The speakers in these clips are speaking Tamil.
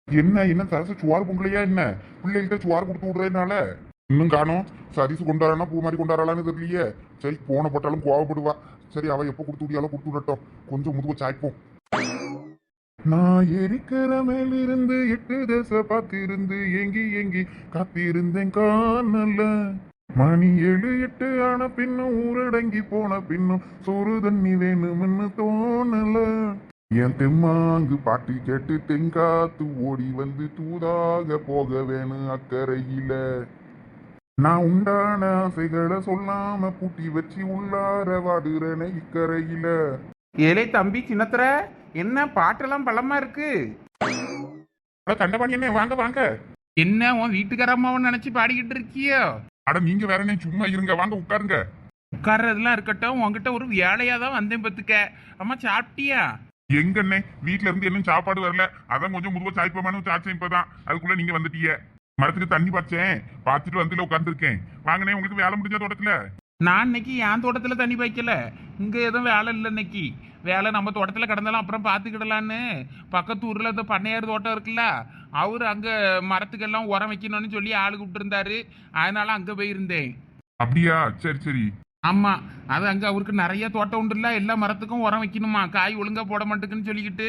என்ன என்ன சரசு சுவார் பொங்கலையா என்ன பிள்ளைகிட்ட சுவார் கொடுத்து விடுறதுனால இன்னும் காணும். சரிசு கொண்டாடனா பூ மாதிரி கொண்டாடலான்னு தெரியலையே. சரி போன போட்டாலும் கோவப்படுவா. சரி அவ எப்போ கொடுத்து விடியாலும் கொடுத்து விடட்டும். கொஞ்சம் முதுகு சாய்ப்போம். நான் எரிக்கிற மேலிருந்து 8 தேச பார்த்திருந்து ஏங்கி ஏங்கி காத்திருந்தேன் காணல. மணி 7 8 ஆன பின்னும் ஊரடங்கி போன பின்னும் சோறு தண்ணி வேணும்னு தோணல. என் தெம்மாங்கு பாட்டு கேட்டு தெங்காத்து ஓடி வந்து தூதாக போக வேணும் அக்கறையில. நான் உண்டான ஆசைகளை சொல்லாம பூட்டி வச்சு உள்ளார வாடுறேன இக்கரையில. ஏலே தம்பி சின்னத்தர, என்ன பாட்டெல்லாம் பலமா இருக்கு? தண்டபாணி என்ன வாங்க வாங்க. என்ன உன் வீட்டுக்காரம்மாவன்னு நினைச்சு பாடிக்கிட்டு இருக்கியோ? அட நீங்க வேற என்ன சும்மா இருங்க, வாங்க உட்காருங்க. உட்கார்றதுலாம் இருக்கட்டும், உன்கிட்ட ஒரு வேலையா தான் வந்தேன் பத்துக்க. அம்மா சாப்பிட்டியா? எங்கண்ணே வீட்டுல இருந்து இன்னும் சாப்பாடு வரல, அதான் கொஞ்சம் முதுவ சாய்ப்பமான சாச்சேன். இப்பதான் அதுக்குள்ள நீங்க வந்துட்டீங்க. மரத்துக்கு தண்ணி பாய்ச்சேன், பார்த்துட்டு வந்து உட்காந்துருக்கேன். வாங்கண்ணே உங்களுக்கு வேலை முடிஞ்ச தோட்டத்துல. நான் இன்னைக்கு என் தோட்டத்துல தண்ணி பாய்க்கல, இங்க எதுவும் வேலை இல்லை இன்னைக்கு. வேலை நம்ம தோட்டத்துல கிடந்தாலும் அப்புறம் பார்த்துக்கிடலான்னு பக்கத்து ஊர்ல இந்த பண்ணையார் தோட்டம் இருக்குல்ல, அவரு அங்க மரத்துக்கெல்லாம் உரம் வைக்கணும்னு சொல்லி ஆளு கூப்பிட்டு இருந்தாரு. அதனால அங்க போயிருந்தேன். அப்படியா, சரி சரி. ஆமா, அது அங்க அவருக்கு நிறைய தோட்டம் உண்டுல்ல, எல்லா மரத்துக்கும் உரம் வைக்கணுமா. காய் ஒழுங்கா போட மாட்டேங்குன்னு சொல்லிக்கிட்டு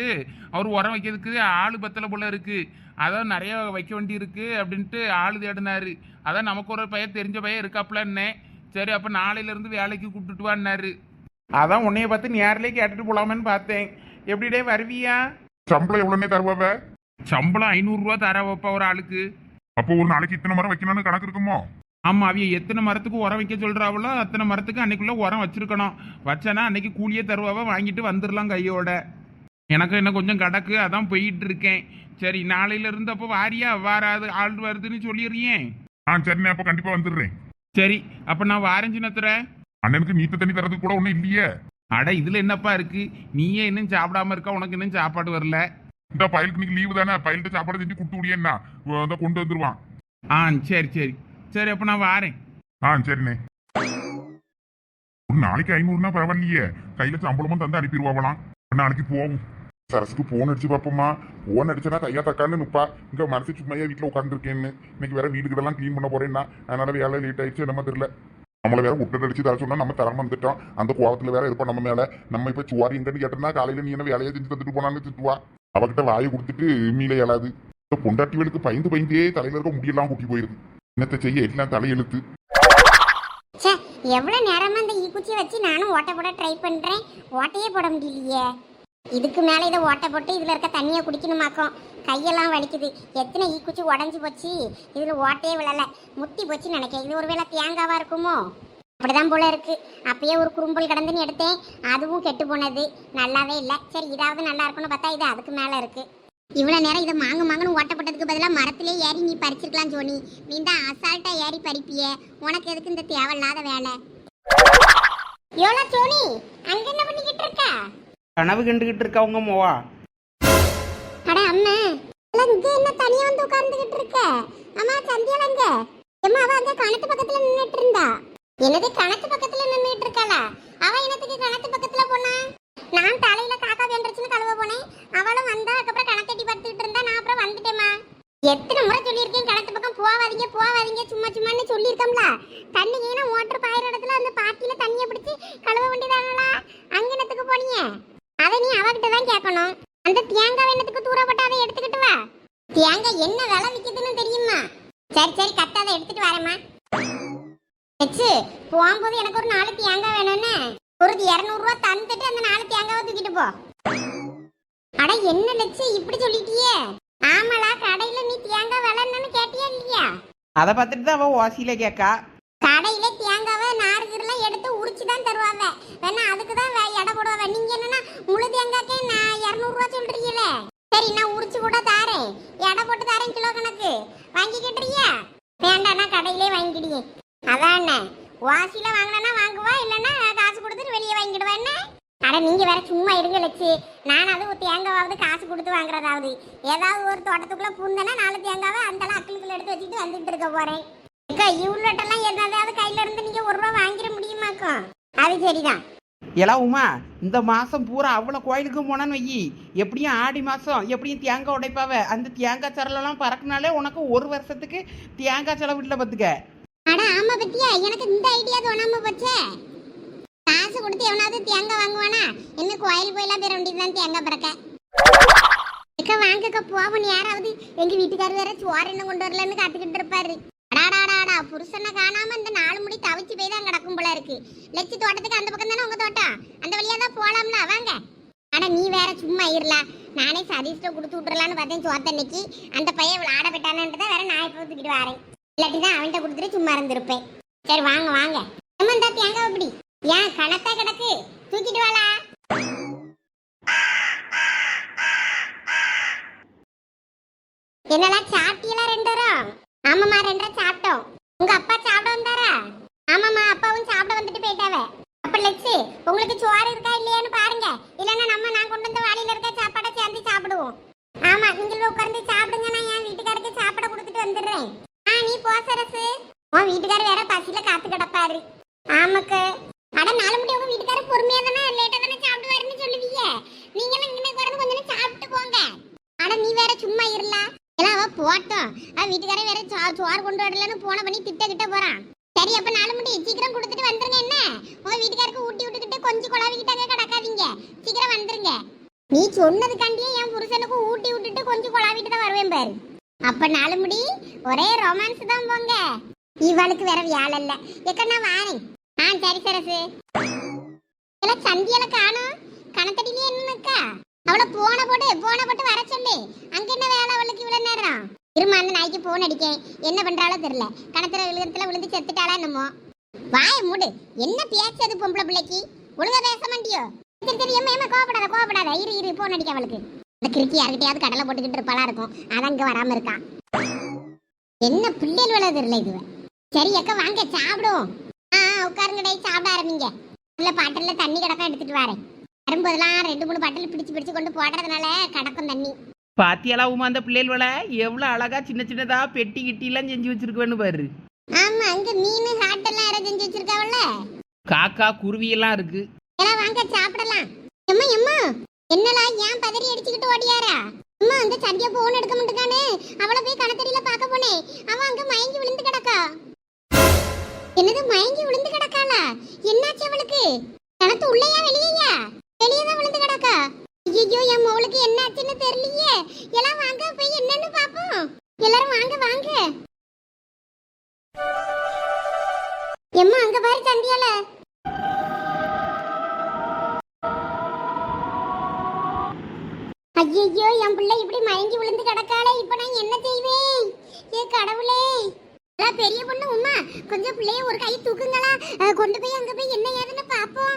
அவர் உரம் வைக்கிறதுக்கு ஆளு பத்தல போல இருக்கு. அதான் நிறைய வைக்க வேண்டி இருக்கு அப்படின்ட்டு ஆளு தேடினாரு. அதான் நமக்கு ஒரு பையன் தெரிஞ்ச பையன் இருக்காப்லன்னே. சரி அப்ப நாளையில இருந்து வேலைக்கு கூப்பிட்டுட்டு வான்னாரு. அதான் உன்னைய பார்த்து நேரிலே கேட்டுட்டு போலாமேன்னு பார்த்தேன். எப்படிடே வருவியா? சம்பளம் எவ்வளவுனே தருவாவ? சம்பளம் 500 ரூபா தர வைப்பா ஒரு ஆளுக்கு. அப்போ ஒரு நாளைக்கு இத்தனை மரம் வைக்கணும்னு கணக்கு இருக்குமோ? ஆமா, அவிய எத்தனை மரத்துக்கு உரம் வைக்க சொல்றாவளோ அத்தனை மரத்துக்கு அன்னைக்குள்ள உரம் வச்சிருக்கணும். வச்சனா அன்னைக்கு கூலியே தருவாவ, வாங்கிட்டு வந்துடலாம் கையோட. எனக்கு என்ன கொஞ்சம் கடக்கு, அதான் போயிட்டு இருக்கேன். சரி நாளையில இருந்து அப்போ வாரியா? வாராது ஆள் வருதுன்னு சொல்லிடுறேன். சரிண்ணே, அப்ப கண்டிப்பா வந்துடுறேன். சரி அப்ப நான் வாரஞ்சினத்துற. அண்ணனுக்கு நீத்த தண்ணி தரதுக்கு கூட ஒண்ணும் இல்லையே. அட இதுல என்னப்பா இருக்கு, நீயே இன்னும் சாப்பிடாம இருக்க, உனக்கு இன்னும் சாப்பாடு வரல. இந்த பயலுக்கு இன்னைக்கு லீவு தானே, பயல்கிட்ட சாப்பாடு செஞ்சு கொடுத்து விடியேன்னா கொண்டு வந்துருவான். சரி சரி சரி அப்ப நான் வாரேன். சரிண்ணே. ஒரு நாளைக்கு 500னா பரவாயில்லையே, கையில சம்பளமும் தந்து அனுப்பிடுவாங்களாம். நாளைக்கு போவோம். சரசுக்கு போன் அடிச்சு பாப்போமா? போன் அடிச்சனா கையா தக்கான்னு நிப்பா. இங்க மனசு சும்மையா வீட்டுல உட்காந்துருக்கேன்னு. இன்னைக்கு வேற வீடு கிட்டலாம் கிளீன் பண்ண போறேன்னா, அதனால வேலை லேட் ஆயிடுச்சு. நம்ம தெரியல, நம்மள வேற விட்டு அடிச்சு தர சொன்னா நம்ம தரம் வந்துட்டோம். அந்த கோவத்துல வேற இருப்போம் நம்ம மேல. நம்ம இப்ப சுவாரி எங்கன்னு கேட்டோம்னா காலையில நீ என்ன வேலையை செஞ்சு தந்துட்டு போனான்னு திட்டுவா. அவகிட்ட வாயை கொடுத்துட்டு மீள இயலாது. பொண்டாட்டிகளுக்கு பயந்து பயந்தே தலையில இருக்க முடியெல்லாம் குட்டி போயிருது. என்னத்தை செய்ய, எல்லாம் தலையெழுத்து. எவ்வளவு நேரமா இந்த ஈக்குச்சியை வச்சு நானும் ஓட்ட போட ட்ரை பண்றேன், ஓட்டையே போட முடியலையே. இதுக்கு மேல இதை ஓட்ட போட்டு இதுல இருக்க தண்ணியை குடிக்கணுமாக்கும். கையெல்லாம் வலிக்குது. எத்தனை ஈக்குச்சி உடஞ்சி போச்சு, இதுல ஓட்டையே விழல, முத்தி போச்சுன்னு நினைக்கிறேன். இது ஒருவேளை தேங்காவா இருக்குமோ? அப்படிதான் போல இருக்கு. அப்பயே ஒரு குறும்பல் கடந்துன்னு எடுத்தேன், அதுவும் கெட்டு போனது, நல்லாவே இல்லை. சரி இதாவது நல்லா இருக்குன்னு பார்த்தா இது அதுக்கு மேல இருக்கு. இவ்வளவு நேரம் இதை மாங்கன்னு ஓட்டப்பட்டதுக்கு பதிலாக மரத்திலே ஏறி நீ பறிச்சிருக்கலாம் ஜோனி. நீ தான் அசால்ட்டா ஏறி பறிப்பிய, உனக்கு எதுக்கு இந்த தேவையில்லாத வேலை? யோலா ஜோனி, அங்க என்ன பண்ணிக்கிட்டு இருக்க? கனவு கண்டுகிட்டு இருக்கா உங்க மோவா? அட அம்மா, இங்க என்ன தனியா வந்து உட்கார்ந்துகிட்டு இருக்க? அம்மா சந்தியால அங்க அம்மா, அவ அங்க கணத்து பக்கத்துல நின்னுட்டு இருந்தா. என்னது கணத்து பக்கத்துல நின்னுட்டு இருக்காளா? அவ என்னத்துக்கு கணத்து பக்கத்துல போனா? நான் தலையில காக்கா வென்றச்சுன்னு கழுவ போனேன், அவளும் வந்தா. அதுக்கப்புறம் கணத்தட்டி படுத்துக்கிட்டு இருந்தா, நான் அப்புறம் வந்துட்டேம்மா. எத்தனை முறை சொல்லியிருக்கேன் கணத்து பக்கம் போவாதீங்க போவாதீங்க, சும்மா சும்மான்னு சொல்லியிருக்கோம்ல. தண்ணி ஏன்னா மோட்டர் பாயிற இடத்துல அந்த பாட்டியில தண்ணியை பிடிச்சி கழுவ வேண்டியதானலா? அங்கனத்துக்கு போனீங்க, அதை நீ அவகிட்ட தான் கேட்கணும். அந்த தேங்காய் என்னத்துக்கு தூரப்பட்டு அதை எடுத்துக்கிட்டு வா. தேங்காய் என்ன விலை விற்கிதுன்னு தெரியுமா? சரி சரி கத்த, அதை எடுத்துட்டு வரேம்மா. போகும்போது எனக்கு ஒரு 4 தேங்காய் வேணும்னு ஒரு 200 ரூபா தந்துட்டு அந்த 4 தேங்காவை தூக்கிட்டு போ. அட என்ன லட்சு இப்படி சொல்லிட்டியே? ஆமாலா, கடையில நீ தேங்காய் விலை என்னன்னு கேட்டியா இல்லையா? அதை பார்த்துட்டு தான் அவன் வாசியில கேட்கா. கடையில தேங்காவை நாறுகெல்லாம் எடுத்து உரிச்சு தான் தருவாங்க. வேணா அதுக்கு தான் எடை போடுவாங்க. நீங்க என்னன்னா முழு தேங்காய்க்கே நான் 200 ரூபா சொல்றீங்களே. சரி நான் உரிச்சு கூட தாரேன், எடை போட்டு தாரேன், கிலோ கணக்கு வாங்கிக்கிட்டுறியா? வேண்டாம்னா கடையிலே வாங்கிக்கிடியே. அதான் வாசியில வாங்கினா வாங்குவா, இல்லைன்னா காசு கொடுத்துட்டு வெளியே வாங்கிடுவா. என்ன அட நீங்க வேற சும்மா இருங்க லட்சு. நானாவது ஒரு தேங்காவது காசு கொடுத்து வாங்குறதாவது. ஏதாவது ஒரு தோட்டத்துக்குள்ள பூந்தனா 4 தேங்காவை அந்த அக்கிலுக்குள்ள எடுத்து வச்சுட்டு வந்துட்டு இருக்க போறேன். இவ்வளோட்டெல்லாம் எதாவது கையில இருந்து நீங்க 1 ரூபா வாங்கிட முடியுமாக்கும்? அது சரிதான். எல்லாம் உமா இந்த மாதம் பூரா அவ்வளோ கோயிலுக்கும் போனான்னு வையி, எப்படியும் ஆடி மாதம் எப்படியும் தேங்காய் உடைப்பாவ, அந்த தேங்காய் சரலெல்லாம் பறக்குனாலே உனக்கு ஒரு வருஷத்துக்கு தேங்காய் செலவு இல்லை பார்த்துக்க. அட ஆமா பத்தியா, எனக்கு இந்த ஐடியா தோணாம போச்சே. காசு கொடுத்து எவனாவது தேங்காய் வாங்குவானா? என்ன கோயில் போயெல்லாம் பெற வேண்டியதுதான் தேங்காய் பறக்க. அக்கா வாங்கக்கா போவோம். யாராவது எங்க வீட்டுக்காரர் வேற சோறு என்ன கொண்டு வரலன்னு காத்துக்கிட்டு இருப்பாரு. அடாடாடாடா, புருஷனை காணாம இந்த 4 முடி தவிச்சு போய் தான் கிடக்கும் போல இருக்கு. லட்சி தோட்டத்துக்கு அந்த பக்கம் தானே உங்க தோட்டம், அந்த வழியா தான் போலாம்ல, வாங்க. அட நீ வேற சும்மா இருல, நானே சதீஷ்ட கொடுத்து விட்டுறலான்னு பார்த்தேன் சோத்தன்னைக்கு. அந்த பையன் விளாட போயிட்டானன்றதை வேற நான் இப்போ தூக்கிட்டு வரேன். இல்லாட்டி தான் அவன்கிட்ட கொடுத்துட்டு சும்மா இருந்திருப்பேன். சரி வாங்க வாங்க. நம்ம இந்த தேங்காய் எப்படி ஏன் கணத்தா கிடக்கு, தூக்கிட்டு வாளா. என்னெல்லாம் சாப்பிட்டீங்களா 2 பேரும்? ஆமாம்மா 2 சாப்பிட்டோம். உங்க அப்பா சாப்பிட வந்தாரா? ஆமாம்மா, அப்பாவும் சாப்பிட வந்துட்டு போயிட்டாவ. அப்ப லட்சு உங்களுக்கு சோறு இருக்கா இல்லையான்னு பாருங்க, இல்லைன்னா நான் கொண்டு வந்த வாளியில இருக்க சாப்பாடை சேர்ந்து சாப்பிடுவோம். ஆமா, நீங்களும் உட்கார்ந்து சாப்பிடுங்க, நான் என் வீட்டுக்காருக்கு சாப்பாடை கொடுத்துட்டு வந்துடுறேன். நீ போ சரசு, உன் வீட்டுக்காரர் வேற பசியில காத்து கிடப்பாரு. ஆமாக்கு. அட 4 மணி உங்க வீட்டுக்காரர் பொறுமையா தானே லேட்டா தானே சாப்பிடுவாருன்னு சொல்லுவீங்க. நீங்களும் இங்கே உட்கார்ந்து கொஞ்ச நேரம் சாப்பிட்டு போங்க. அட நீ வேற சும்மா இருல, எல்லாம் அவ போட்டோம். வீட்டுக்காரே வேற சோறு கொண்டு வரலன்னு போன பண்ணி திட்ட போறான். சரி, அப்ப 4 மணி சீக்கிரம் கொடுத்துட்டு வந்துருங்க. என்ன உங்க வீட்டுக்காருக்கு ஊட்டி விட்டுக்கிட்டு கொஞ்சம் குழாவிக்கிட்டாங்க கிடக்காதீங்க, சீக்கிரம் வந்துருங்க. நீ சொன்னதுக்காண்டியே என் புருஷனுக்கு ஊட்டி விட்டுட்டு கொஞ்சம் குழாவிட்டு தான் வருவேன் பாரு. அப்ப 4 மணி ஒரே ரொமான்ஸ் தான் போங்க. இவளுக்கு வேற வேலை இல்ல. எக்க நான் வாரேன். சரி சரசு. எல்லாம் சந்தியால காணும், கணத்தடியிலே என்னக்கா அவளை போன போட்டு வர சொல்லு. அங்க என்ன வேலை அவளுக்கு இவ்வளவு நேரம்? இருமா, அந்த நாய்க்கு போன் அடிக்கேன், என்ன பண்றாளோ தெரியல. கணத்துல விழுந்து செத்துட்டாளா என்னமோ. வாய மூடு, என்ன பேச்சது பொம்பளை பிள்ளைக்கு? ஒழுங்கா பேச மாட்டியோ? சரி ஏமா கோபப்படாத இரு போன் அடிக்க அவளுக்கு. இந்த கிறுக்கி யார்கிட்டயாவது கடலை போட்டுக்கிட்டு இருப்பாளா இருக்கும், அதான் இங்க வராம இருக்கான். என்ன பிள்ளைகள் வேலை தெரியல இது. சரி அக்கா வாங்க சாப்பிடுவோம். உட்காருங்கடை, சாப்பிட ஆரம்பிங்க. இல்ல பாட்டில தண்ணி கிடக்கா எடுத்துட்டு வரேன். வரும்போதெல்லாம் 2-3 பாட்டில் பிடிச்சு கொண்டு போடுறதுனால கிடக்கும் தண்ணி. பாத்தியெல்லாம் உமா அந்த பிள்ளைகளோட எவ்வளோ அழகா சின்னதா பெட்டி கிட்டிலாம் செஞ்சு வச்சிருக்குவேன்னு பாரு. ஆமா, அங்க மீன் ஹாட் எல்லாம் யாரோ செஞ்சு வச்சிருக்காவல்ல. காக்கா குருவி எல்லாம் இருக்கு. எல்லாம் வாங்க சாப்பிடலாம். எம்மா என்னலா ஏன் பதறி அடிச்சுக்கிட்டு ஓடியாரா? அம்மா அந்த சந்தியா போன் எடுக்க மாட்டேங்கானே, அவளை போய் கணத்தடியில பார்க்க போனேன். அவன் அங்க மயங்கி விழுந்து கிடக்கா. என்னது மயங்கி விழுந்து கிடக்காளா? என்னாச்சு அவளுக்கு? கணத்து உள்ளையா வெளியையா? வெளியதான் விழுந்து கிடக்கா. ஐயோ, என் மவளுக்கு என்னாச்சுன்னு தெரியலையே. எல்லாம் வாங்க போய் என்னன்னு பாப்போம். எல்லாரும் வாங்க. எம்மா அங்க பாரு சந்தியால. ஐயோ, என் பிள்ளை இப்படி மயங்கி விழுந்து கிடக்காளே, இப்ப நான் என்ன செய்வேன்? ஏ கடவுளே. பெரிய பொண்ணு உமா, கொஞ்சம் பிள்ளைய ஒரு கை தூக்குங்களா, கொண்டு போய் அங்க போய் என்ன ஏதுன்னு பாப்போம்.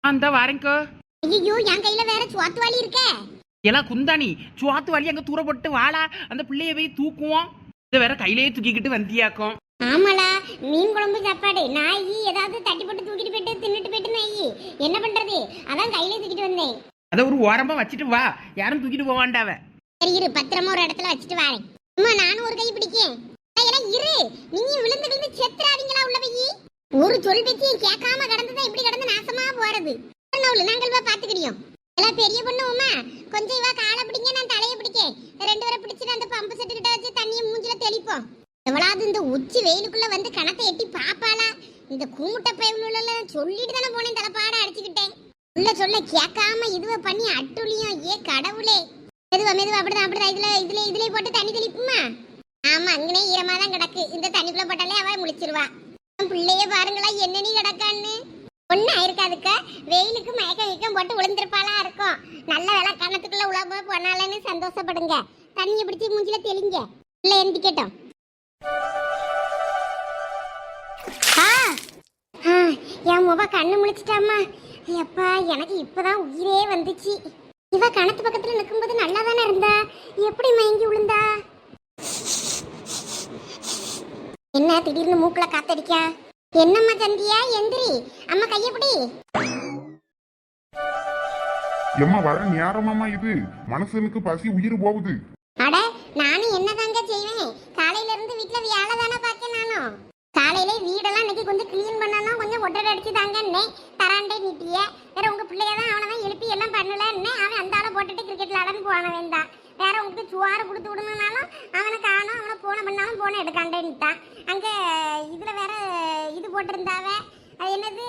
அந்த வாரேங்கோ. ஐயோ, என் கையில வேற சுவாத்து வாளி இருக்கே. எல்லாம் குந்தாணி சுவாத்து வாளி அங்க தூர போட்டு வாளா, அந்த பிள்ளைய போய் தூக்குவோம். இதை வேற கையிலேயே தூக்கிக்கிட்டு வந்தியாக்கும். ஆமாடா, மீன் குழம்பு சாப்பாடு. நாய் ஏதாவது தட்டி போட்டு தூக்கிட்டு போயிட்டு தின்னுட்டு போயிட்டு நாய் என்ன பண்றது? அதான் கையிலே தூக்கிட்டு வந்தேன். அதை ஒரு ஓரமா வச்சுட்டு வா, யாரும் தூக்கிட்டு போவாண்டாவ. சரி இரு, பத்திரமா ஒரு இடத்துல வச்சுட்டு வரேன். அம்மா நானும் ஒரு கை பிடிக்கேன். இரு, நீங்க விழுந்து செத்துறாதீங்களா உள்ள போய். ஒரு சொல் பேச்சையும் கேட்காம கடந்துதான் இப்படி கடந்து நாசமா போறது. நாங்கள் பாத்துக்கிடியோம். எல்லாம் பெரிய பொண்ணு உமா, கொஞ்சம் இவா காலை பிடிங்க, நான் தலையை பிடிக்கேன். 2 பேரை பிடிச்சிட்டு அந்த பம்பு செட்டு கிட்ட வச்சு தண்ணியை மூஞ்சில தெளிப்போம். எவ்வளவு இந்த உச்சி வெயிலுக்குள்ள வந்து கணத்தை எட்டி பாப்பாளா? இந்த கூமுட்டை பயவுல சொல்லிட்டு தானே போனேன், தலைப்பாட அடிச்சுக்கிட்டேன். சொல்ல கேட்காம இதுவ பண்ணி அட்டுலியும். ஏ கடவுளே. மெதுவா அப்படிதான் இதுல போட்டு தண்ணி தெளிப்புமா. ஆமா, அங்கனே ஈரமா தான் கிடக்கு. இந்த தண்ணிக்குள்ள போட்டாலே அவ முழிச்சிருவா. பிள்ளைய பாருங்களா என்ன நீ கிடக்கான்னு. ஒன்னும் ஆயிருக்காதுக்க, வெயிலுக்கு மயக்கம் போட்டு விழுந்திருப்பாளா இருக்கும். நல்ல வேலை கணத்துக்குள்ள உழவு போனாலன்னு சந்தோஷப்படுங்க. தண்ணியை பிடிச்சி மூஞ்சில தெளிங்க. இல்ல எந்திக்கட்டும். என் முவ கண்ணு முழிச்சிட்டாமா. எப்பா, எனக்கு இப்பதான் உயிரே வந்துச்சு. இவ கணத்து பக்கத்துல நிக்கும்போது நல்லா தானே இருந்தா, எப்படி மயங்கி விழுந்தா? என்ன திடீர்னு மூக்குல காத்தடிக்கா? என்னம்மா சந்தியா, எந்திரி. அம்மா கையப்படி. எம்மா வர நேரமாமா இது, மனுஷனுக்கு பசி உயிர் போகுது. அட நானும் என்னதாங்க செய்வேன், காலையில இருந்து வீட்டுல வேலை தானே பார்க்க. நானும் காலையில வீடெல்லாம் இன்னைக்கு கொஞ்சம் கிளீன் பண்ணணும், கொஞ்சம் ஒட்டடை அடிச்சு தாங்கன்னே தராண்டே நீட்டிய. வேற உங்க பிள்ளைய தான் அவனை தான் எழுப்பி எல்லாம் பண்ணலன்னு அவன் அந்த ஆளை போட்டுட்டு கிரிக்கெட் விளாடன்னு போனவன் தான். வேற உங்களுக்கு சுவாறு கொடுத்து விடணும்னாலும் அவனை காணும், அவனை போன பண்ணாலும் போன எடுக்காண்டேன்ட்டான். அங்க இதுல வேற இது போட்டிருந்தாவ, அது என்னது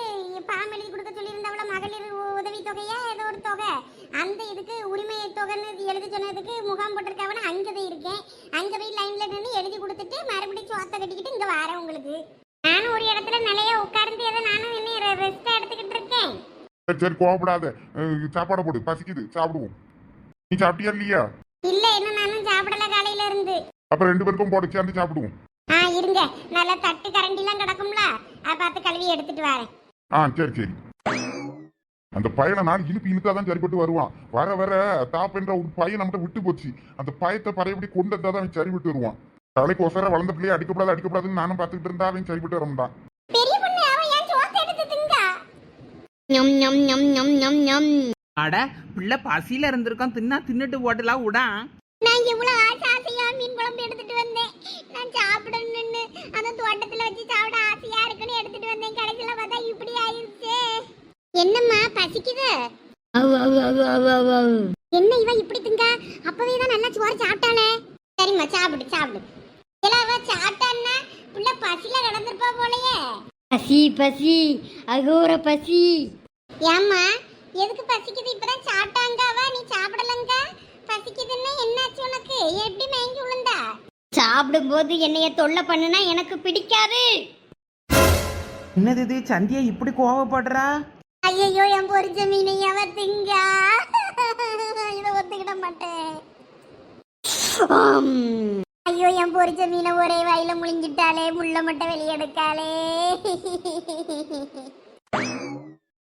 பாம் எழுதி கொடுக்க சொல்லியிருந்தாவள மகளிர் உதவி தொகையா ஏதோ ஒரு தொகை, அந்த இதுக்கு உரிமை தொகைன்னு எழுதி சொன்னதுக்கு முகாம் போட்டிருக்காவன அங்கே தான் இருக்கேன். அங்கே போய் லைன்ல நின்று எழுதி கொடுத்துட்டு மறுபடியும் சோத்தை கட்டிக்கிட்டு இங்கே வரேன். உங்களுக்கு நானும் ஒரு இடத்துல நிலைய உட்கார்ந்து ஏதோ நானும் என்ன ரெஸ்ட் எடுத்துக்கிட்டு இருக்கேன். சரி கோவப்படாத, சாப்பாடை போடு, பசிக்குது, சாப்பிடுவோம். நீ சாப்பிட்டியா இல்லையா? இல்ல இன்னும் நானும் சாப்பிடல காலையில இருந்து. அப்புறம் 2 பேருக்கும் போட்டு சேர்ந்து சாப்பிடுவோம். இருங்க, நல்லா தட்டு கரண்டிலாம் கிடக்கும்ல, அதை பார்த்து கழுவி எடுத்துட்டு வரேன். சரி சரி. அந்த பையனை நான் இழுத்தாதான் சரிப்பட்டு வருவான். வர வர தாப்பென்ற ஒரு பையன் நம்மகிட்ட விட்டு போச்சு. அந்த பயத்தை பறையபடி கொண்டு வந்தாதான் அவன் சரிப்பட்டு வருவான். தலைக்கு ஒசர வளர்ந்த பிள்ளையை அடிக்கப்படாதுன்னு நானும் பார்த்துக்கிட்டு இருந்தா அவன் சரிப்பட்டு வரமாட்டான். பெரிய பொண்ணு அவ ஏன் சோத்தை எடுத்து திங்க? ஞம் ஞம் ஞம் ஞம் ஞம் ஞம். அட பிள்ளை பசியில இருந்திருக்கோம், தின்னுட்டு போட்டுலாம் விடா. நான் இவ்வளவு ஆசையா மீன் குழம்பு எடுத்துட்டு வந்தேன். நான் சாப்பிடணும்னு அந்த தோட்டத்துல வச்சு சாப்பிட ஆசையா இருக்குன்னு எடுத்துட்டு வந்தேன். கடைசியில பார்த்தா இப்படி ஆயிருச்சு. என்னம்மா பசிக்குது? என்ன இவ இப்படி திங்க? அப்பவே தான் நல்லா சோறு சாப்பிட்டாளே. சரிம்மா சாப்பிடு சாப்பிடு. அவ சாப்பிட்டான்னா புள்ள பசியில கிடந்திருப்பா போலயே. பசி பசி அகோர பசி. ஏம்மா எதுக்கு பசிக்குது? இப்பதான் சாப்பிட்டாங்க அவ, நீ சாப்பிடலங்க. பசிக்குதுன்னா என்னாச்சு உனக்கு? எப்படி மயங்கி விழுந்தா? சாப்பிடும்போது என்னைய தொல்லை பண்ணுனா எனக்கு பிடிக்காது. என்னது இது, சந்தியா இப்படி கோவப்படுறா? ஐயோ என் பொரிச்ச மீனை அவ திங்க. இதை ஒத்துக்கிட மாட்டேன். ஐயோ என் பொரிச்ச மீனை ஒரே வாயில முழிஞ்சிட்டாலே, முள்ள மட்டும் வெளியெடுக்காளே.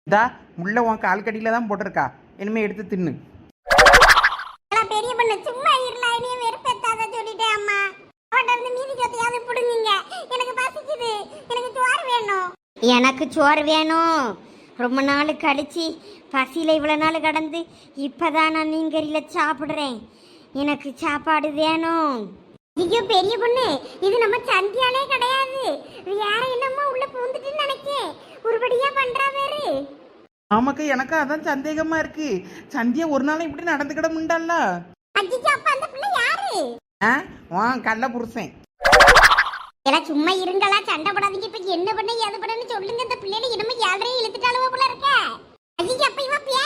இதா முள்ள உன் கால் கடியில தான் போட்டிருக்கா, இனிமே எடுத்து தின்னு. பெரிய பொண்ணு சும்மா இருல, நீ வெறுப்பேத்தாத சொல்லிட்டேன் அம்மா. அவட்ட இருந்து மீதி சொத்தையாவது புடுங்குங்க. எனக்கு பசிக்குது, எனக்கு சோறு வேணும். எனக்கு சோறு வேணும். ரொம்ப நாள் கழிச்சு பசியில் இவ்வளோ நாள் கடந்து இப்போதான் நான் நீங்கரியில் சாப்பிட்றேன். எனக்கு சாப்பாடு வேணும். ஐயோ பெரிய பொண்ணு, இது நம்ம சந்தியாலே கிடையாது. வேற என்னம்மா உள்ள பூந்துட்டுன்னு நினைக்கேன். ஒருபடியா பண்றா வேறு. ஆமாக்கா, எனக்கு அதான் சந்தேகமா இருக்கு. சந்தியா ஒரு நாள் இப்படி நடந்துக்கிட முண்டால. ஐயோ அப்ப அந்த பிள்ளை யாரு? கள்ள புருஷன். எல்லாம் சும்மா இருங்களா, சண்டை போடாதீங்க. இப்ப என்ன பண்ண ஏது பண்ணு சொல்லுங்க. இந்த பிள்ளைல இனிமே யாரையும் இழுத்துட்டாலுவோ போல இருக்க. ஐயோ அப்ப இவ பேயா?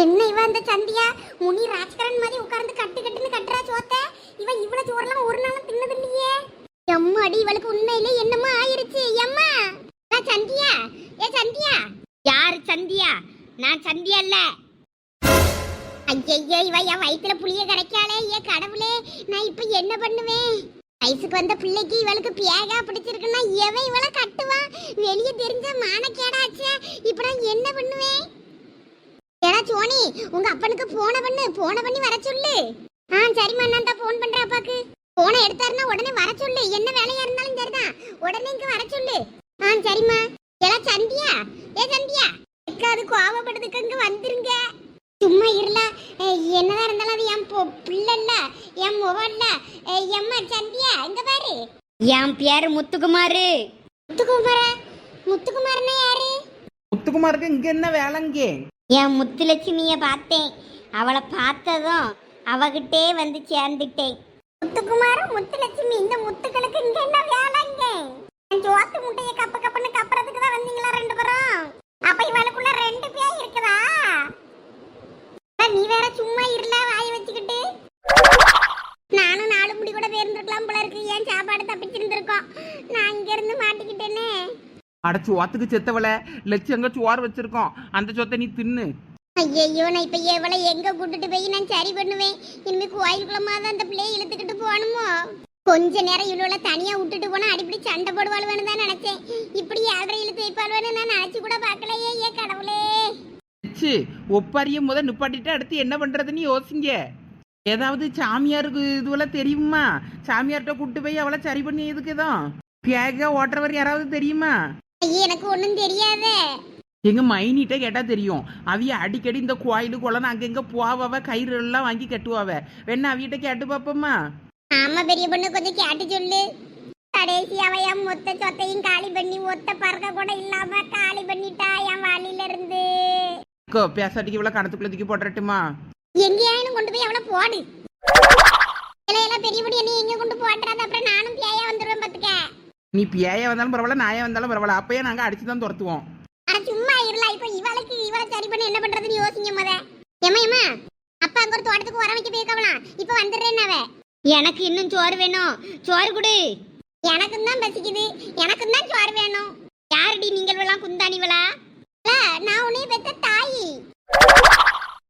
என்ன இவ அந்த சந்தியா முனி ராஜ்கரன் மாதிரி உட்கார்ந்து கட்டு கட்டுன்னு கட்டுறா சோத்த. இவ இவ்வளவு சோறெல்லாம் ஒரு நாளும் தின்னது இல்லையே. எம்மா அடி, இவளுக்கு உண்மையிலே என்னமா ஆயிருச்சு. எம்மா சந்தியா, ஏ சந்தியா. யாரு சந்தியா? நான் சந்தியா இல்ல. ஐயோ இவ என் வயிற்றுல புளிய கிடைக்காளே. ஏ கடவுளே, நான் இப்ப என்ன பண்ணுவேன்? வயசுக்கு வந்த பிள்ளைக்கு இவளுக்கு பேகா பிடிச்சிருக்குன்னா எவன் இவளை கட்டுவான்? வெளியே தெரிஞ்ச மானக்கேடாச்சே. இப்ப நான் என்ன பண்ணுவேன்? ஏடா சோனி, உங்க அப்பனுக்கு போன பண்ணி வர சொல்லு. சரிம்மா, நான் தான் போன் பண்றேன் அப்பாக்கு. போனை எடுத்தாருன்னா உடனே வர சொல்லு. என்ன வேலையா இருந்தாலும் சரிதான், உடனே இங்க வர சொல்லு. சரிம்மா. ஏடா சந்தியா, ஏ சந்தியா, அது கோவப்படுறதுக்கு இங்க வந்துருங்க. சும்மா இருல, என்னதான் இருந்தாலும் அது என் பிள்ளை இல்ல, என் முகம் இல்ல. எம்மா சந்தியா இங்க பாரு. என் பேரு முத்துக்குமாரு. முத்துக்குமார்னா யாரு? முத்துக்குமாருக்கு இங்க என்ன வேலைங்க? என் முத்துலட்சுமிய பார்த்தேன். அவளை பார்த்ததும் அவகிட்டே வந்து சேர்ந்துட்டேன். முத்துக்குமாரும் முத்துலட்சுமி, இந்த முத்துக்களுக்கு இங்க என்ன வேலைங்க? சோத்து முட்டைய கப்புன்னு கப்புறதுக்கு தான் வந்தீங்களா 2 பேரும்? அப்ப இவளுக்குள்ள 2 பேர் இருக்குதா? நீ வேற சும்மா இருல, வாய் வச்சுக்கிட்டு. நானும் 4 முடி கூட பேர்ந்துருக்கலாம் போல இருக்கு. ஏன் சாப்பாடு தப்பிச்சிருந்திருக்கோம். நான் இங்க இருந்து மாட்டிக்கிட்டேனே. அடைச்சு வாத்துக்கு செத்தவள லட்சங்க சோறு வச்சிருக்கோம், அந்த சொத்தை நீ தின்னு. ஐயோ நான் இப்ப எவளை எங்க கூட்டிட்டு போய் நான் சரி பண்ணுவேன்? இனிமே கோயிலுக்குள்ளமா தான் அந்த பிள்ளையை இழுத்துக்கிட்டு போகணுமோ? கொஞ்ச நேரம் இவ்வளோ தனியா விட்டுட்டு போனா அடிப்படி சண்டை போடுவாள்வேன்னு தான் நினைச்சேன். இப்படி 7:30 இழுத்து வைப்பாள்வேன்னு நான் நினைச்சு கூட பார்க்கலையே. ஏ கடவுளே, ஒப்பாரிய நிப்பாட்டிட்டு அடுத்து என்ன பண்றதுன்னு யோசிங்க. ஏதாவது சாமியாருக்கு இதுவெல்லாம் தெரியுமா? சாமியார்கிட்ட கூட்டு போய் அவளை சரி பண்ணி எதுக்குதான் பேக ஓட்டுறவர் யாராவது தெரியுமா? எனக்கு ஒண்ணும் தெரியாதே. எங்க மைனிட்ட கேட்டா தெரியும். அவிய அடிக்கடி இந்த கோயிலு குளம் அங்கங்க போவாவ, கயிறு எல்லாம் வாங்கி கட்டுவாவ. வேணா அவியிட்ட கேட்டு பாப்போமா? ஆமா பெரிய பொண்ணு, கொஞ்சம் கேட்டு சொல்லு. கடைசியாவ என் மொத்த சொத்தையும் காலி பண்ணி ஒத்த பறக்க கூட இல்லாம காலி பண்ணிட்டா என் வாளியில இருந்து. பேசாட்டிக்கு இவ்வளோ கணத்துக்குள்ள தூக்கி போட்டுறட்டுமா? எங்கேயாயினும் கொண்டு போய் அவளை போடு. எல்லாம் பெரிய படி என்ன எங்க கொண்டு போட்டுறாது, அப்புறம் நானும் பேயா வந்துடுவேன் பாத்துக்க. நீ பேய வந்தாலும் பரவாயில்ல, நாயே வந்தாலும் பரவாயில்ல, அப்பயே நாங்கள் அடிச்சு தான் துரத்துவோம். ஆனா சும்மா இருல. இப்ப இவளை சரி பண்ண என்ன பண்றதுன்னு யோசிங்க முத. ஏமா அப்பா அங்க ஒரு தோட்டத்துக்கு உரம் வைக்க போயிருக்கலாம். இப்ப வந்துடுறேன் அவ. எனக்கு இன்னும் சோறு வேணும், சோறு கொடு. எனக்கும் தான் பசிக்குது, எனக்கும் தான் சோறு வேணும். யாருடி நீங்கள் எல்லாம் குந்தாணிவளா? நான் உன்னைய பெத்த தாயி.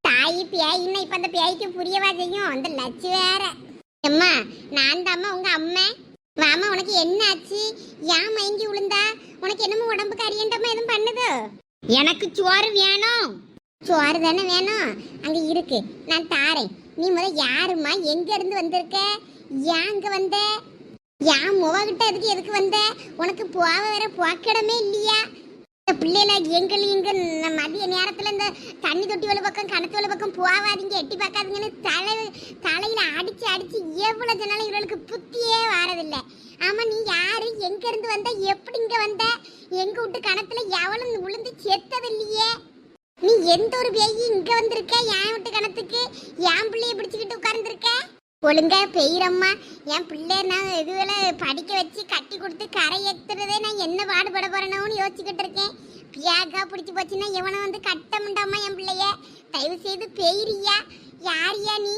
தாயி பேயின்னா இப்ப அந்த பேய்க்கு புரியவா செய்யும்? அந்த லட்சு வேற. அம்மா நான் தாம்மா உங்க அம்மா. மாமா உனக்கு என்ன ஆச்சு? ஏன் மயங்கி விழுந்தா? உனக்கு என்னமோ உடம்புக்கு அறியண்டமா எதுவும் பண்ணுது? எனக்கு சோறு வேணும். சோறு தானே வேணும், அங்க இருக்கு, நான் தாரேன். நீ யாருமா, எங்க இருந்து வந்திருக்க, ஏன் அங்க வந்த, ஏன் முவகிட்ட அதுக்கு எதுக்கு வந்த? உனக்கு போக வேற போக்கிடமே இல்லையா? இந்த பிள்ளைல எங்களையும் இங்க மதிய நேரத்துல இந்த தண்ணி தொட்டி வலு பக்கம் கணத்து வலு பக்கம் போவாதீங்க, எட்டி பார்க்காதீங்கன்னு தலையில அடிச்சு அடிச்சு எவ்வளவு ஜனாலும் இவளுக்கு புத்தியே வாரதில்லை. ஆமா நீ யாரு, எங்க இருந்து வந்த, எப்படி இங்க வந்த? எங்க விட்டு கணத்துல எவளும் விழுந்து செத்தது இல்லையே. நீ எந்த ஒரு பேயி இங்க வந்திருக்க? என் விட்டு கணத்துக்கு என் பிள்ளைய பிடிச்சுக்கிட்டு உட்கார்ந்துருக்க? ஒழுங்கா பெய்யறம்மா. என் பிள்ளை நான் இதுவேளை படிக்க வச்சு கட்டி கொடுத்து கரை ஏத்துறதே நான் என்ன பாடுபட போறேன்னு யோசிச்சுக்கிட்டு இருக்கேன். பியாக்கா பிடிச்சி போச்சுன்னா எவனை வந்து கட்ட முண்டாமா என் பிள்ளைய. தயவு செய்து பெய்றியா? யாரியா நீ?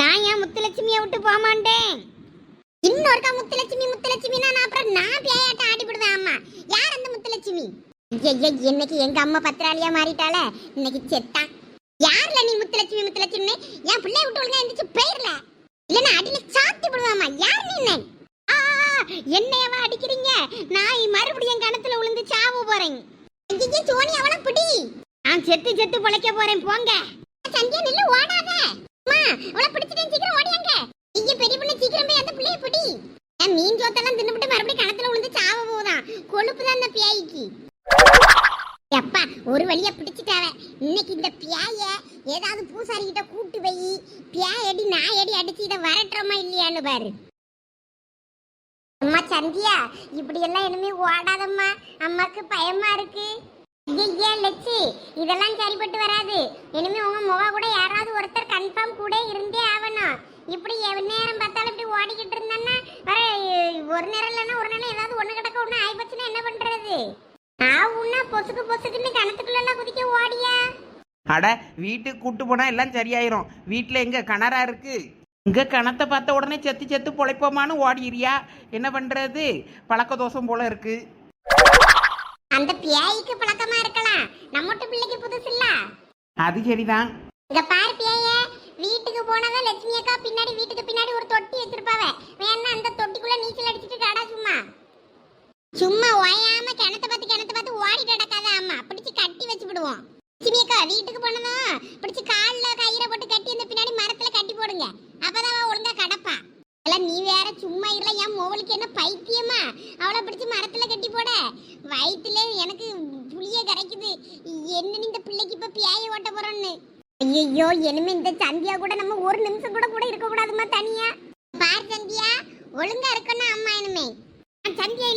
நான் என் முத்துலட்சுமியை விட்டு போக மாட்டேன். இன்னொருக்கா முத்துலட்சுமினா நான் அப்புறம் நான் பேயாட்ட ஆடிவிடுவேன். அம்மா யார் அந்த முத்துலட்சுமி? இன்னைக்கு எங்க அம்மா பத்திராளியா மாறிட்டால, இன்னைக்கு செத்தான். யாருல நீ முத்துலட்சுமி? என் பிள்ளைய விட்டு ஒழுங்கா எந்திரிச்சு போயிரல, இல்லன்னா அடியில சாத்தி விடுவாமா. யார் நீ? என்னையவா அடிக்கிறீங்க? நான் மறுபடியும் என் கணத்துல விழுந்து சாவ போறேன். சோனி அவளை பிடி, நான் செத்து பொழைக்க போறேன். போங்க சந்தியா, நில்லு, ஓடாத. அவளை பிடிச்சிட்டேன், சீக்கிரம் ஓடியாங்க. இங்க பெரிய பொண்ணு, சீக்கிரம் போய் அந்த பிள்ளைய பிடி. என் மீன் சோத்தெல்லாம் தின்னுபிட்டு மறுபடியும் கணத்துல விழுந்து சாவ போதான். கொழுப்பு தான் அந்த பியாய்க்கு. அப்பா ஒரு வழியா பிடிச்சிட்டாவ. இன்னைக்கு இந்த பியாய ஏதாவது பூசாரி கிட்ட கூட்டு போய் பியாயடி நாயடி அடிச்சு இதை வரட்டுறோமா இல்லையான்னு பாரு. அம்மா சந்தியா, இப்படி எல்லாம் இனிமே ஓடாதம்மா, அம்மாக்கு பயமா இருக்கு. ஐயா லட்சு, இதெல்லாம் சரிப்பட்டு வராது. இனிமே உங்க முக கூட யாராவது ஒருத்தர் கன்ஃபார்ம் கூட இருந்தே ஆகணும். இப்படி நேரம் பார்த்தாலும் இப்படி ஓடிக்கிட்டு இருந்தான்னா வர ஒரு நேரம் இல்லைன்னா ஒரு நேரம் ஏதாவது ஒண்ணு கிடக்க ஒண்ணு ஆயிப்போச்சுன்னா என்ன பண்றது? ஆவுன்னா பொசுக்குன்னு கணத்துக்குள்ள குதிக்க ஓடியா? அட வீட்டுக்கு கூட்டு போனா எல்லாம் சரியாயிரும். வீட்டுல எங்க கிணறா இருக்கு? இங்க கணத்தை பார்த்த உடனே செத்து பொழைப்போமான்னு ஓடிறியா? என்ன பண்றது, பழக்க தோஷம் போல இருக்கு. அந்த பியாய்க்கு பழக்கமா இருக்கலாம், நம்மட்டு பிள்ளைக்கு புதுசு இல்ல. அது சரிதான். இங்க பாரு பியாய, வீட்டுக்கு போனதான் லட்சுமி அக்கா பின்னாடி வீட்டுக்கு பின்னாடி ஒரு தொட்டி வச்சிருப்பாவ. வேணா அந்த தொட்டிக்குள்ள நீச்சல் அடிச்சிட்டு கடா. சும்மா ஓயாம கிணத்தை பார்த்து ஓடிட்டு கிடக்காத. அம்மா பிடிச்சு கட்டி வச்சு விடுவோம். லட்சுமி அக்கா வீட்டுக்கு போனதும் பிடிச்சு காலில் கயிறை போட்டு கட்டி அந்த பின்னாடி மரத்துல கட்டி போடுங்க, அப்பதான் ஒழுங்கா கடப்பா. எல்லாம் நீ வேற சும்மா இல்ல. என் மோவலுக்கு என்ன பைத்தியமா? அவளை பிடிச்சு மரத்துல கட்டி போட வயிற்றுல எனக்கு புளிய கரைக்குது. என்ன இந்த பிள்ளைக்கு இப்ப பியாய ஓட்ட போறோன்னு. ஐயோ, இனிமே இந்த சந்தியா கூட நம்ம ஒரு நிமிஷம் கூட இருக்க கூடாதுமா தனியா. பார் சந்தியா, ஒழுங்கா இருக்கணும் அம்மா. இனிமே சந்தியா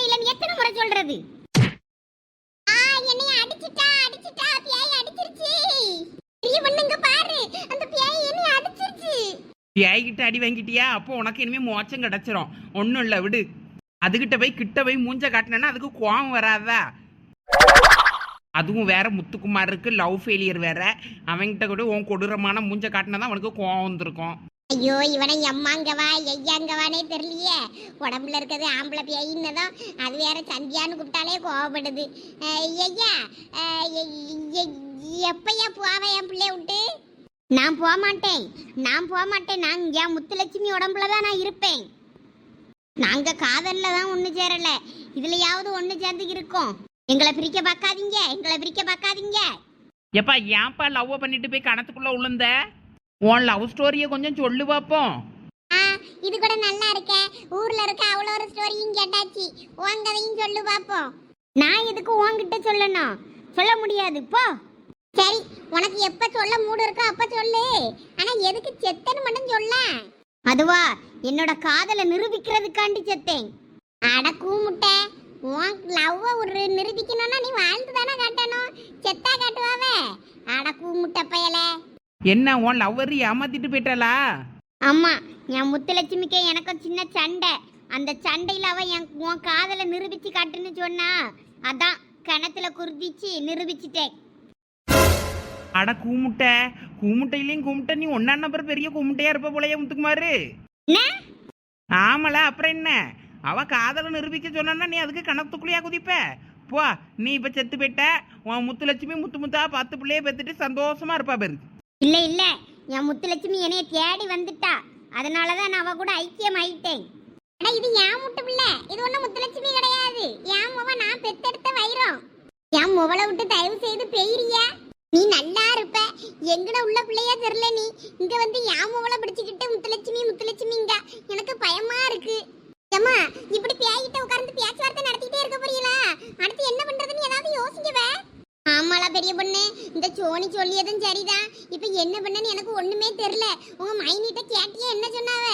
இல்லன்னு எத்தனை முறை சொல்றது? என்னைய அடிச்சிட்டா பியாய் அடிச்சிருச்சு. பெரிய பொண்ணுங்க பாரு, அந்த பியாய் என்னைய அடிச்சிருச்சு. பியாய்கிட்ட அடி வாங்கிட்டியா? அப்போ உனக்கு இனிமே மோச்சம் கிடைச்சிரும். ஒன்றும் இல்லை, விடு. அதுகிட்ட போய் மூஞ்ச காட்டினா அதுக்கு கோவம் வராதா? அதுவும் வேற முத்துக்குமாருக்கு லவ் ஃபெயிலியர் வேற. அவன்கிட்ட கூட உன் கொடூரமான மூஞ்ச காட்டினா தான் அவனுக்கு கோவம் வந்திருக்கும். ஐயோ, இவனை எம்மாங்கவா ஐயாங்கவானே தெரியலையே. உடம்புல இருக்கிறது ஆம்பளை பியாயின்னதும் அது வேற சந்தியான்னு கூப்பிட்டாலே கோவப்படுது. ஐயா எப்பயா போவ என் பிள்ளைய விட்டு? நான் போக மாட்டேன். நான் என் முத்துலட்சுமி உடம்புலதான் நான் இருப்பேன். நாங்க காதல்ல தான் ஒண்ணு சேரல, இதுலயாவது ஒண்ணு சேர்ந்து இருக்கோம். எங்களை பிரிக்க பார்க்காதீங்க. எப்பா ஏன்பா லவ் பண்ணிட்டு போய் கணத்துக்குள்ள உளுந்த? உன் லவ் ஸ்டோரியை கொஞ்சம் சொல்லு பாப்போம். இது கூட நல்லா இருக்க. ஊர்ல இருக்க அவ்வளோ ஒரு ஸ்டோரியும் கேட்டாச்சு, உன் கதையும் சொல்லு பாப்போம். நான் எதுக்கு உன்கிட்ட சொல்லணும்? சொல்ல முடியாது போ. சரி, உனக்கு எப்ப சொல்ல மூடு இருக்கோ அப்ப சொல்லு. ஆனா எதுக்கு செத்தன்னு மட்டும் சொல்ல. அதுவா என்னோட காதலை நிரூபிக்கிறதுக்காண்டி செத்தேன். அட கூமுட்டை, உன் லவ்வ ஒரு நிரூபிக்கணும்னா நீ வாழ்ந்து தானே காட்டணும், செத்தா காட்டுவாவே. அட கூமுட்டை பயலே. என்ன உன் லவ்வர் ஏமாத்திட்டு போயிட்டாளா? ஆமா, என் முத்துலட்சுமிக்கு எனக்கும் சின்ன சண்டை. அந்த சண்டையில அவ உன் காதலை நிரூபிச்சு காட்டுன்னு சொன்னா, அதான் கிணத்துல குருதிச்சு நிரூபிச்சிட்டேன். அட கூமுட்டை, கூமுட்டையிலையும் கூமுட்டை நீ ஒன்னா நம்பர் பெரிய கூமுட்டையா இருப்ப போலயே முத்துக்குமாரு. என்ன? ஆமல அப்புறம் என்ன, அவ காதலை நிரூபிக்க சொன்னா நீ அதுக்கு கணத்துக்குள்ளேயா குதிப்ப? போ, நீ இப்ப செத்து போயிட்ட. உன் முத்துலட்சுமி முத்து முத்தா 10 பிள்ளைய பெத்துட்டு சந்தோஷமா இருப்பா பேரு. இல்ல இல்ல, என் முத்துலட்சுமி என்னைய தேடி வந்துட்டா, அதனாலதான் நான் அவ கூட ஐக்கியம் ஆயிட்டேன். அட இது என் முட்டு பிள்ளை, இது ஒண்ணும் முத்துலட்சுமி கிடையாது. என் முவ நான் பெத்தெடுத்த வைரம். என் முவளை விட்டு தயவு செய்து பெய்றியா? நீ நல்லா இருப்ப. எங்கட உள்ள பிள்ளையா தெரியல, நீ இங்க வந்து என் முவளை பிடிச்சுக்கிட்டு முத்துலட்சுமி முத்துலட்சுமிங்க. எனக்கு பயமா இருக்கு. ஏம்மா, இப்படி பேயிட்ட உட்கார்ந்து பேச்சுவார்த்தை நடத்திட்டே இருக்க போறீங்களா? அடுத்து என்ன பண்றதுன்னு ஏதாவது யோசிக்கவே. ஆமாளா பெரிய பொண்ணு, இந்த சோனி சொல்லியதும் சரிதான். இப்ப என்ன பண்ணன்னு எனக்கு ஒண்ணுமே தெரியல. உங்க மைனிட்ட கேட்டியா, என்ன சொன்னாவ?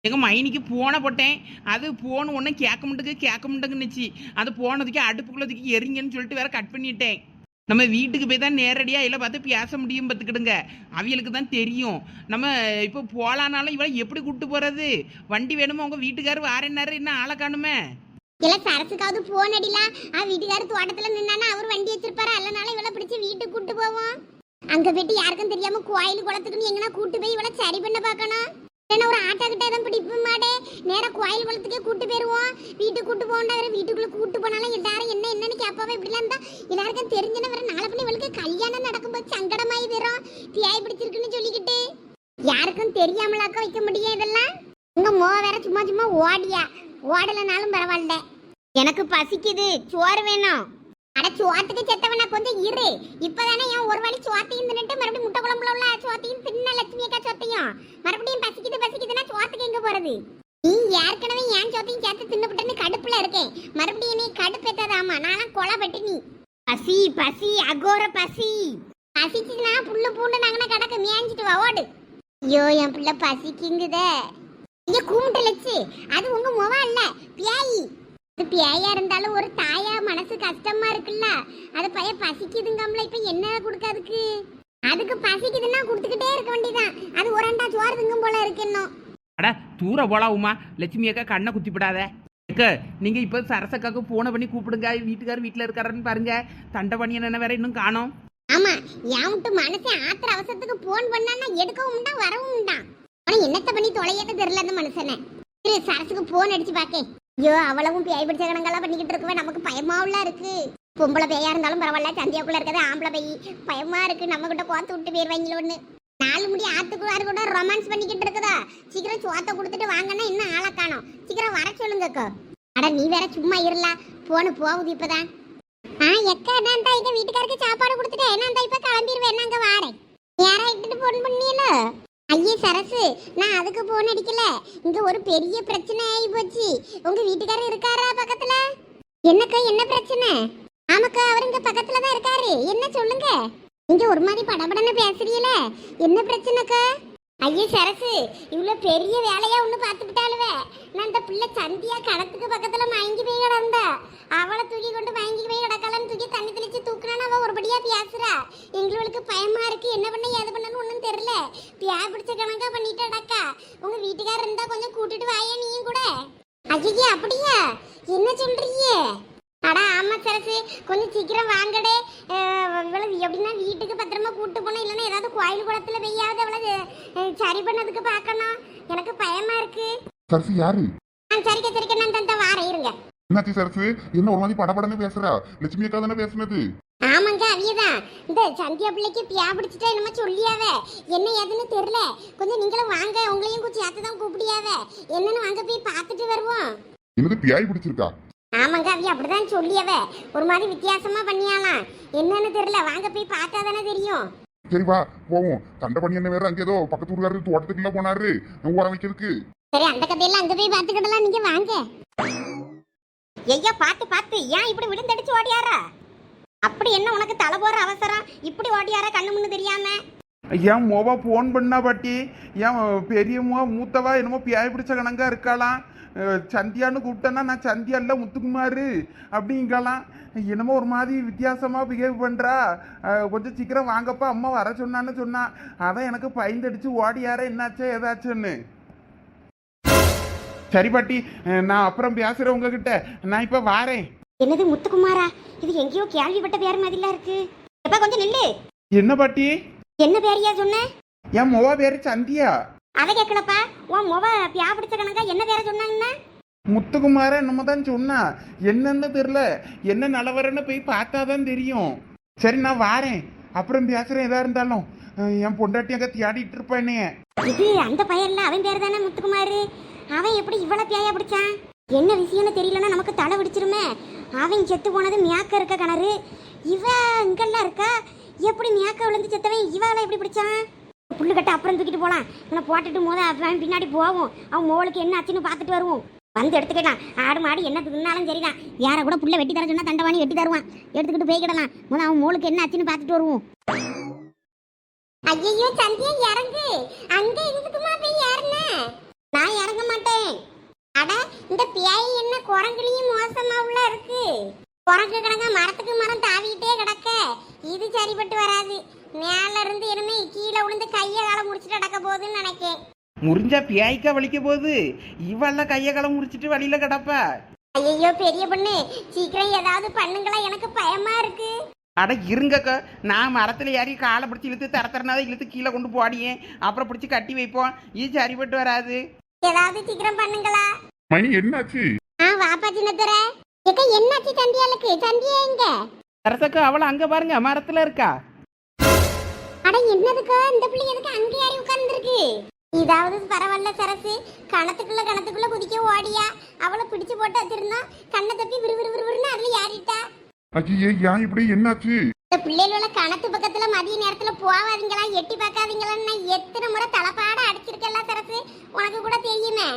எங்க மைனிக்கு போனை போட்டேன், அது போன் ஒன்றும் கேட்க முட்டுக்குன்னுச்சு. அது போனதுக்கு அடுப்புக்குள்ளதுக்கு எரிங்கன்னு சொல்லிட்டு வேற கட் பண்ணிட்டேன். நம்ம வீட்டுக்கு போய் தான் நேரடியாக இல்லை பார்த்து பேச முடியும், பார்த்துக்கிடுங்க. அவியலுக்கு தான் தெரியும். நம்ம இப்போ போகலானாலும் இவளை எப்படி கூப்பிட்டு போகிறது? வண்டி வேணுமா? உங்கள் வீட்டுக்காரர் வாரேன்னாரு, என்ன ஆளை காணுமே. இல்ல சரசுக்காவது போன் அடிலாம். வீட்டுக்காரர் தோட்டத்துல நின்னானா அவர் வண்டி வச்சிருப்பாரு, அல்லனால இவளை பிடிச்சி வீட்டுக்கு கூட்டு போவோம். அங்க போயிட்டு யாருக்கும் தெரியாம கோயில் குளத்துக்குன்னு எங்கன்னா கூட்டு போய் இவளை சரி பண்ண பார்க்கணும். இல்லைன்னா ஒரு ஆட்டோ கிட்ட எதுவும் பிடிப்பு மாடே, நேரம் கோயில் குளத்துக்கே கூட்டு போயிருவோம். வீட்டுக்கு கூட்டு போகண்டா, வேற வீட்டுக்குள்ள கூட்டு போனாலும் எல்லாரும் என்னன்னு கேட்பாவே. இப்படிலாம் இருந்தா எல்லாருக்கும் தெரிஞ்சுன்னா வேற நாளை பண்ணி இவளுக்கு கல்யாணம் நடக்கும்போது சங்கடமாயி வரும். பியாய் பிடிச்சிருக்குன்னு சொல்லிக்கிட்டு யாருக்கும் தெரியாமலாக்க வைக்க முடியும் இதெல்லாம். உங்க மோ வேற சும்மா சும்மா ஓடலனாலும் பரவாயில்ல. எனக்கு பசிக்குது, சோறு வேணும். அட சோத்துக்கு செத்தவனா கொஞ்சம் இரு. இப்பதானே என் ஒரு வழி சோத்தையும் தின்னுட்டு மறுபடியும் முட்டை குழம்புல உள்ள சோத்தையும் தின்ன லட்சுமி அக்கா சோத்தையும் மறுபடியும் பசிக்குதுன்னா சோத்துக்கு எங்க போறது? நீ ஏற்கனவே என் சோத்தையும் சேர்த்து தின்னுபிட்டுன்னு கடுப்புல இருக்கேன். மறுபடியும் நீ கடுப்பேத்தாதாமா, நான்லாம் கொலை பட்டு. நீ பசி பசி அகோர பசி. பசிச்சுன்னா புல்லு பூண்டு நாங்கன்னா கடக்க மேய்ஞ்சிட்டு வா, ஓடு. ஐயோ என் பிள்ளை பசிக்குங்குதே. ஐயா கூமுட்டை லட்சு, அது உங்க முவா இல்ல, பியாயி. பியாயா இருந்தாலும் ஒரு தாயா மனசு கஷ்டமா இருக்குல்ல. அது பைய பசிக்குதுங்கம்ல, இப்ப என்ன கொடுக்காதுக்கு? அதுக்கு பசிக்குதுன்னா கொடுத்துக்கிட்டே இருக்க வேண்டியதான். அது ஒரு அண்டா சோறு திங்கும் போல இருக்கு இன்னும். அட தூர போலாம் உமா, லட்சுமி அக்கா கண்ணை குத்திவிடாத. அக்கா நீங்க இப்போ சரசக்காக்கு போனை பண்ணி கூப்பிடுங்க, வீட்டுக்காரர் வீட்டில் இருக்காருன்னு பாருங்க. தண்டை பண்ணி என்ன வேற இன்னும் காணோம். ஆமா, என் விட்டு மனசே ஆத்திர அவசரத்துக்கு போன் பண்ணா எடுக்கவும் உண்டா வரவும் உண்டா. ஆனா என்னத்த பண்ணி தொலையது தெரியல அந்த மனுஷனை. சரசுக்கு போன் அடிச்சு பாக்கேன். ஐயோ அவளவும் பேய் பிடிச்ச கணக்கெல்லாம் பண்ணிக்கிட்டு இருக்கவே நமக்கு பயமாவுல இருக்கு. பொம்பளை பேயா இருந்தாலும் பரவாயில்ல, சந்தியாக்குள்ள இருக்கிறது ஆம்பளை பேய். பயமா இருக்கு, நம்ம கிட்ட கோத்து விட்டு போயிருவாங்களோன்னு. 4 முடி ஆத்துக்குள்ளாரு கூட ரொமான்ஸ் பண்ணிக்கிட்டு இருக்குதா. சீக்கிரம் சோத்தை கொடுத்துட்டு வாங்கன்னா இன்னும் ஆளை காணோம். சீக்கிரம் வர சொல்லுங்கக்கோ. அட நீ வேற சும்மா இருல, போன போகுது இப்பதான். எக்கா நான் தான் எங்க வீட்டுக்காருக்கு சாப்பாடு கொடுத்துட்டேன். நான் தான் இப்ப கிளம்பிடுவேன், நாங்க வாரேன். யாரா இட்டு போன் பண்ணியல? ஐயே சரசு, நான் அதுக்கு போன் அடிக்கல. இங்க ஒரு பெரிய பிரச்சனை ஆகி போச்சு. உங்க வீட்டுக்காரர் இருக்காரா பக்கத்துல? என்னக்கா என்ன பிரச்சனை? ஆமாக்கா, அவர் இங்க பக்கத்துல தான் இருக்காரு. என்ன சொல்லுங்க. நீங்க ஒரு மாதிரி படபடன்னு பேசுறீல, என்ன பிரச்சனைக்கா? ஐயே சரசு, இவ்வளவு பெரிய வேலையா ஒண்ணு பார்த்துக்கிட்டாலுவே. நான் இந்த பிள்ளை சந்தியா கணத்துக்கு பக்கத்துல மயங்கி போய் கிடந்தா. அவளை தூக்கி கொண்டு மயங்கி போய் கிடக்கலன்னு தூக்கி தண்ணி தெளிச்சு தூக்குறான்னு அவ ஒருபடியா பேசுறா. எங்களுக்கு பயமா இருக்கு, என்ன பண்ண ஏது பண்ணன்னு ஒண்ணும் தெரியல. பியா பிடிச்ச கணக்கா பண்ணிட்டாடாக்கா. உங்க வீட்டுக்காரர் இருந்தா கொஞ்சம் கூட்டிட்டு வாயா நீயும் கூட. ஐயே அப்படியா, என்ன சொல்றீங்க? அட ஆமா சரசு, கொஞ்சம் சீக்கிரம் வாங்கடே. இவ்வளவு எப்படின்னா வீட்டுக்கு பத்திரமா கூட்டு போனோம், இல்லைன்னா ஏதாவது கோயில் குளத்துல பெய்யாவது அவ்வளவு சரி பண்ணதுக்கு பார்க்கணும். எனக்கு பயமா இருக்கு. சரசு யாரு? சரிக்க நான் தந்த வாரேன் இருங்க. என்னாச்சு சரசு, என்ன ஒரு மாதிரி படபடன்னு பேசுறா? லட்சுமி அக்கா தானே பேசுனது? ஆமாங்க அவியதான். இந்த சந்தியா பிள்ளைக்கு பியா பிடிச்சிட்டா என்னமோ சொல்லியாவ. என்ன ஏதுன்னு தெரியல. கொஞ்சம் நீங்களும் வாங்க, உங்களையும் கொஞ்சம் சேர்த்துதான் கூப்பிடியாவ. என்னன்னு வாங்க போய் பார்த்துட்டு வருவோம். என்னது பியாய் பிடிச்சிருக்கா? ஆமாங்க அவி அப்படிதான் சொல்லியவ. ஒரு மாதிரி வித்தியாசமா பண்ணியாலாம், என்னன்னு தெரியல. வாங்க போய் பார்த்தா தானே தெரியும். சரி வா போவோம். தண்டை பண்ணி என்ன வேற அங்கே ஏதோ பக்கத்து ஊருக்காரரு தோட்டத்துக்குள்ள போனாரு உரம் வைக்கிறதுக்கு. சரி அந்த கதையெல்லாம் அங்க போய் பார்த்துக்கிடலாம், நீங்க வாங்க. ஐயா பார்த்து ஏன் இப்படி விழுந்தடிச்சு ஓடியாரா? அப்படி என்ன உனக்கு தலை போற அவசரம்? இப்படி ஓடியாரா கண்ணு முன்னு தெரியாம? ஏன் மொவா ஃபோன் பண்ணா பாட்டி, ஏன் பெரியம்மா மூத்தவா என்னமோ பியாய் பிடிச்ச கணக்கா இருக்காளாம். சந்தியான்னு கூப்பிட்டேன்னா நான் சந்தியா இல்லை முத்துக்குமார் அப்படிங்கலாம். என்னமோ ஒரு மாதிரி வித்தியாசமாக பிஹேவ் பண்ணுறா. கொஞ்சம் சீக்கிரம் வாங்கப்பா, அம்மா வர சொன்னான்னு சொன்னா. அதான் எனக்கு பயந்தடிச்சு ஓடியார என்னாச்சோ ஏதாச்சுன்னு. சரி பாட்டி, நான் அப்புறம் பேசுகிறேன் உங்ககிட்ட. நான் இப்போ வாரேன். என்னது முத்துக்குமாரா? இது எங்கேயோ கேள்விப்பட்ட பேர் மாதிரிலாம் இருக்கு. எப்பா கொஞ்சம் நில்லு. என்ன பாட்டி? என்ன பேரியா சொன்ன? என் மொவ பேரு சந்தியா. அதை கேட்கலப்பா. உன் முவ பியா பிடிச்ச கணக்கா என்ன பேரை சொன்னாங்கன்னா? முத்துக்குமார என்னமோ தான் சொன்னா. என்னன்னு தெரியல. என்ன நிலவரன்னு போய் பார்த்தாதான் தெரியும். சரி நான் வாரேன், அப்புறம் பேசுறேன். எதா இருந்தாலும் என் பொண்டாட்டி அங்க தேடிட்டு இருப்பானே. இது அந்த பையன்ல அவன் பேர் தானே முத்துக்குமாரு. அவன் எப்படி இவ்வளவு பியாயா பிடிச்சான்? என்ன விஷயம்னு தெரியலன்னா நமக்கு தலை பிடிச்சிருமே. அவன் செத்து போனது மியாக்க இருக்க கிணறு, இவ இங்கெல்லாம் இருக்கா. எப்படி மியாக்க விழுந்து செத்தவன் இவளை எப்படி பிடிச்சான்? புல்லு கட்ட அப்புறம் தூக்கிட்டு போலாம். இவனை போட்டுட்டு போத அவன் பின்னாடி போவோம். அவன் மோளுக்கு என்ன ஆச்சுன்னு பார்த்துட்டு வருவோம். வந்து எடுத்துக்கலாம். ஆடு மாடு என்ன தின்னாலும் சரிதான். யார கூட புள்ள வெட்டி தர சொன்னா தண்டவாணி வெட்டி தருவான். எடுத்துக்கிட்டு போய்கிடலாம். முதல் அவன் மோளுக்கு என்ன ஆச்சுன்னு பார்த்துட்டு வருவோம். ஐயோ சந்தியா இறங்கு. அங்க இதுக்குமா போய் ஏறன? நான் இறங்க மாட்டேன். அட இந்த பியாய் என்ன குரங்குலையும் மோசமா உள்ள இருக்கு. குரங்கு கிடங்க மரத்துக்கு மரம் தாவிக்கிட்டே கிடக்க. இது சரிப்பட்டு வராது. மேல இருந்து இனிமே கீழே விழுந்து கையை காலை முடிச்சுட்டு அடக்க போகுதுன்னு நினைக்கேன். முறிஞ்சா பியாய்க்கா வலிக்க போகுது. இவெல்லாம் கையை காலம் முறிச்சிட்டு வழியில கிடப்பா. ஐயோ பெரிய பொண்ணு, சீக்கிரம் ஏதாவது பண்ணுங்களா, எனக்கு பயமா இருக்கு. அட இருங்கக்கா, நான் மரத்துல ஏறி காலை பிடிச்சி இழுத்து தரத்தரனாதான் இழுத்து கீழே கொண்டு போடியே. அப்புறம் பிடிச்சி கட்டி வைப்போம். இது சரிப்பட்டு வராது. ஏதாவது சீக்கிரம் பண்ணுங்களா. மணி என்னாச்சு? வாப்பா சின்னத்தர. ஏக்கா என்னாச்சு சந்தியாளுக்கு? சந்தியா எங்க? சரசக்கா அவளை அங்க பாருங்க, மரத்துல இருக்கா. அட என்னதுக்கா இந்த பிள்ளை எதுக்கு அங்க ஏறி உட்கார்ந்துருக்கு? இதாவது பரவாயில்ல சரசு. கணத்துக்குள்ள குதிக்க ஓடியா. அவளை பிடிச்சு போட்டு வச்சிருந்தா கண்ணை தப்பி விறுவிறுன்னு அதுல ஏறிட்டா. ஐயே ஏன் இப்படி என்னாச்சு? இந்த பிள்ளைகளோட கணத்து பக்கத்துல மதிய நேரத்துல போவாதீங்களா, எட்டி பார்க்காதீங்களான்னு நான் எத்தனை முறை தலைப்பாட அடிச்சிருக்கல சரசு. உனக்கு கூட தெரியுமே.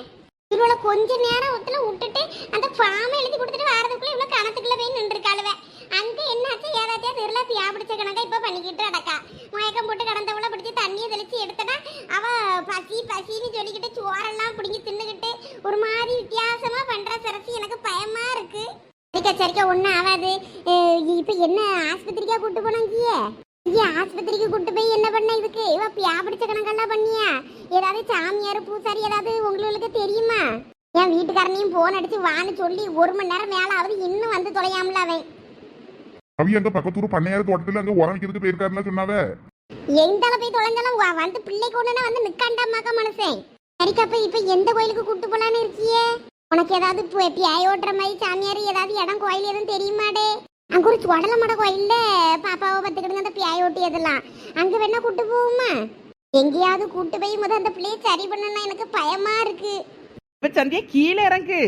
இவளை கொஞ்ச நேரம் விட்டுட்டு அந்த ஃபார்ம் எழுதி கொடுத்துட்டு வரதுக்குள்ள இவ்வளவு கணத்துக்குள்ள போய் நின்றுருக்காளுவ. அங்க என்னாச்சு ஏதாச்சும் தெரியல. பியா பிடிச்ச கணக்கா இப்ப பண்ணிக்கிட்டு அடக்கா. மயக்கம் போட்டு கடந்தவளை பிடிச்சி தண்ணியை தெளிச்சு எடுத்தனா அவ பசின்னு சொல்லிக்கிட்டு சோறெல்லாம் பிடிங்கி தின்னுக்கிட்டு ஒரு மாதிரி வித்தியாசமா பண்ற சரசு. எனக்கு பயமா இருக்கு. சரிக்கா ஒன்றும் ஆகாது. இப்போ என்ன ஆஸ்பத்திரிக்கா கூட்டு போனாங்க? ஆஸ்பத்திரிக்கு கூட்டு போய் என்ன பண்ண? இதுக்கு இவ பியா பிடிச்ச கணக்கெல்லாம் பண்ணியா? ஏதாவது சாமியார் பூசாரி ஏதாவது உங்களுக்கு தெரியுமா? என் வீட்டுக்காரனையும் போன் அடிச்சு வான்னு சொல்லி 1 மணி நேரம் மேல ஆகுது, இன்னும் வந்து தொலையாமல அவன். அவி அங்க பக்கத்தூர் பண்ணையார் தோட்டத்துல அங்க உரம் வைக்கிறதுக்கு போயிருக்காருன்னு சொன்னாவே. எந்தால போய் தொலைஞ்சாலும் வந்து பிள்ளைக்கு ஒண்ணுனா வந்து நிக்காண்டாமாக்க மனுஷன். சரிக்கா இப்ப எந்த கோயிலுக்கு கூட்டு போலான்னு இருக்கியே? உனக்கு ஏதாவது பியாய் ஓட்டுற மாதிரி சாமியார் ஏதாவது இடம் கோயில் எதுவும் தெரியுமாடே? அங்க ஒரு வடலமட கோயில்ல பாப்பாவை பத்துக்கிடுங்க அந்த பியாய் ஓட்டியதெல்லாம். அங்க வேணா கூட்டு போவோமா? எங்கேயாவது கூட்டு போய் அந்த பிள்ளைய சரி பண்ணனா எனக்கு பயமா இருக்கு. இப்ப சந்தியா கீழே இறங்கு.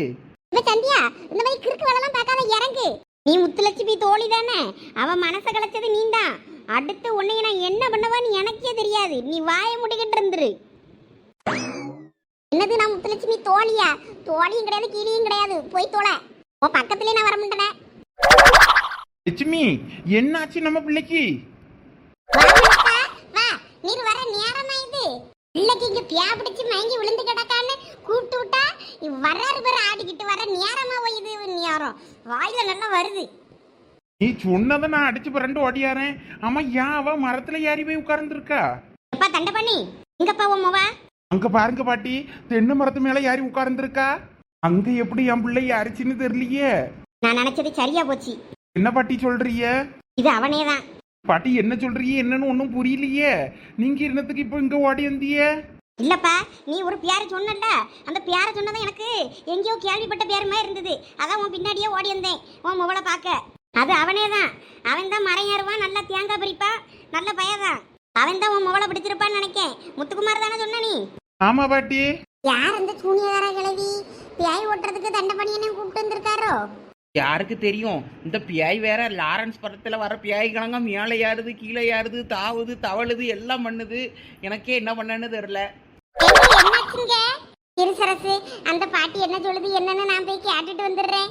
இப்ப சந்தியா இந்த மாதிரி கிறுக்கு வேலைலாம் பார்க்காத, இறங்கு. நீ முத்துலட்சுமி தோழி தானே? அவ மனசை கலைச்சது நீந்தான். அடுத்து உன்னைய நான் என்ன பண்ணவான்னு எனக்கே தெரியாது. நீ வாய முடிக்கிட்டு இருந்துரு. என்னது நான் முத்துலட்சுமி தோழியா? தோழியும் கிடையாது கீழியும் கிடையாது. போய் தோலை. உன் பக்கத்துலயே நான் வர மாட்டேனே. லட்சுமி என்னாச்சு நம்ம பிள்ளைக்கு? வா, நீர் வர நேரமா இது. பிள்ளைக்கு இங்க பியா பிடிச்சு மயங்கி விழுந்து கிடக்கான்னு கூப்பிட்டு விட்டா வர்றாரு பேர் ஆடிக்கிட்டு வர நேரமா போயுது. நேரம் வாயில நல்லா வருது. நீ சொன்னதை நான் அடிச்சு புரண்டு ஓடியாரேன். ஆமா ஏன் அவ மரத்துல ஏறி போய் உட்கார்ந்துருக்கா? எப்பா தண்டை பண்ணி இங்கப்பா உன் மொவா. அங்க பாருங்க பாட்டி, தென்னை மரத்து மேல ஏறி உட்கார்ந்துருக்கா. அங்க எப்படி என் பிள்ளை யாருச்சுன்னு தெரியலையே. நான் நினைச்சது சரியா போச்சு. என்ன பாட்டி சொல்றீங்க? இது அவனே தான். பாட்டி என்ன சொல்றீங்க? என்னன்னு ஒன்னும் புரியலையே. நீங்க என்னத்துக்கு இப்ப இங்க ஓடி வந்தீங்க? இல்லப்பா, நீ ஒரு பேரை சொன்னல, அந்த பேரை சொன்னதான் எனக்கு எங்கேயோ கேள்விப்பட்ட பேர் மாதிரி இருந்தது. அதான் உன் பின்னாடியே ஓடி வந்தேன் உன் மொபைலை பார்க்க. அது அவனே தான். அவன் தான் மரம் ஏறுவான், நல்லா தேங்காய் பறிப்பா, நல்ல பையதான். அவன் தான் உன் மொபைலை பிடிச்சிருப்பான்னு நினைக்கேன். முத்துக்குமார் தானே சொன்ன நீ? ஆமா பாட்டி. யார் அந்த சூனியகார கிழவி பியாய் ஓட்டுறதுக்கு தண்டை பண்ணியனே கூப்பிட்டு வந்திருக்காரோ? யாருக்கு தெரியும்? இந்த பியாய் வேற லாரன்ஸ் படத்துல வர பியாய் கணங்க மேலே ஏறுது, கீழே ஏறுது, தாவுது, தவழுது, எல்லாம் பண்ணுது. எனக்கே என்ன பண்ணன்னு தெரியல. என்னாச்சுங்க இருசரசு? அந்த பாட்டி என்ன சொல்லுது என்னன்னு நான் போய் கேட்டுட்டு வந்துடுறேன்.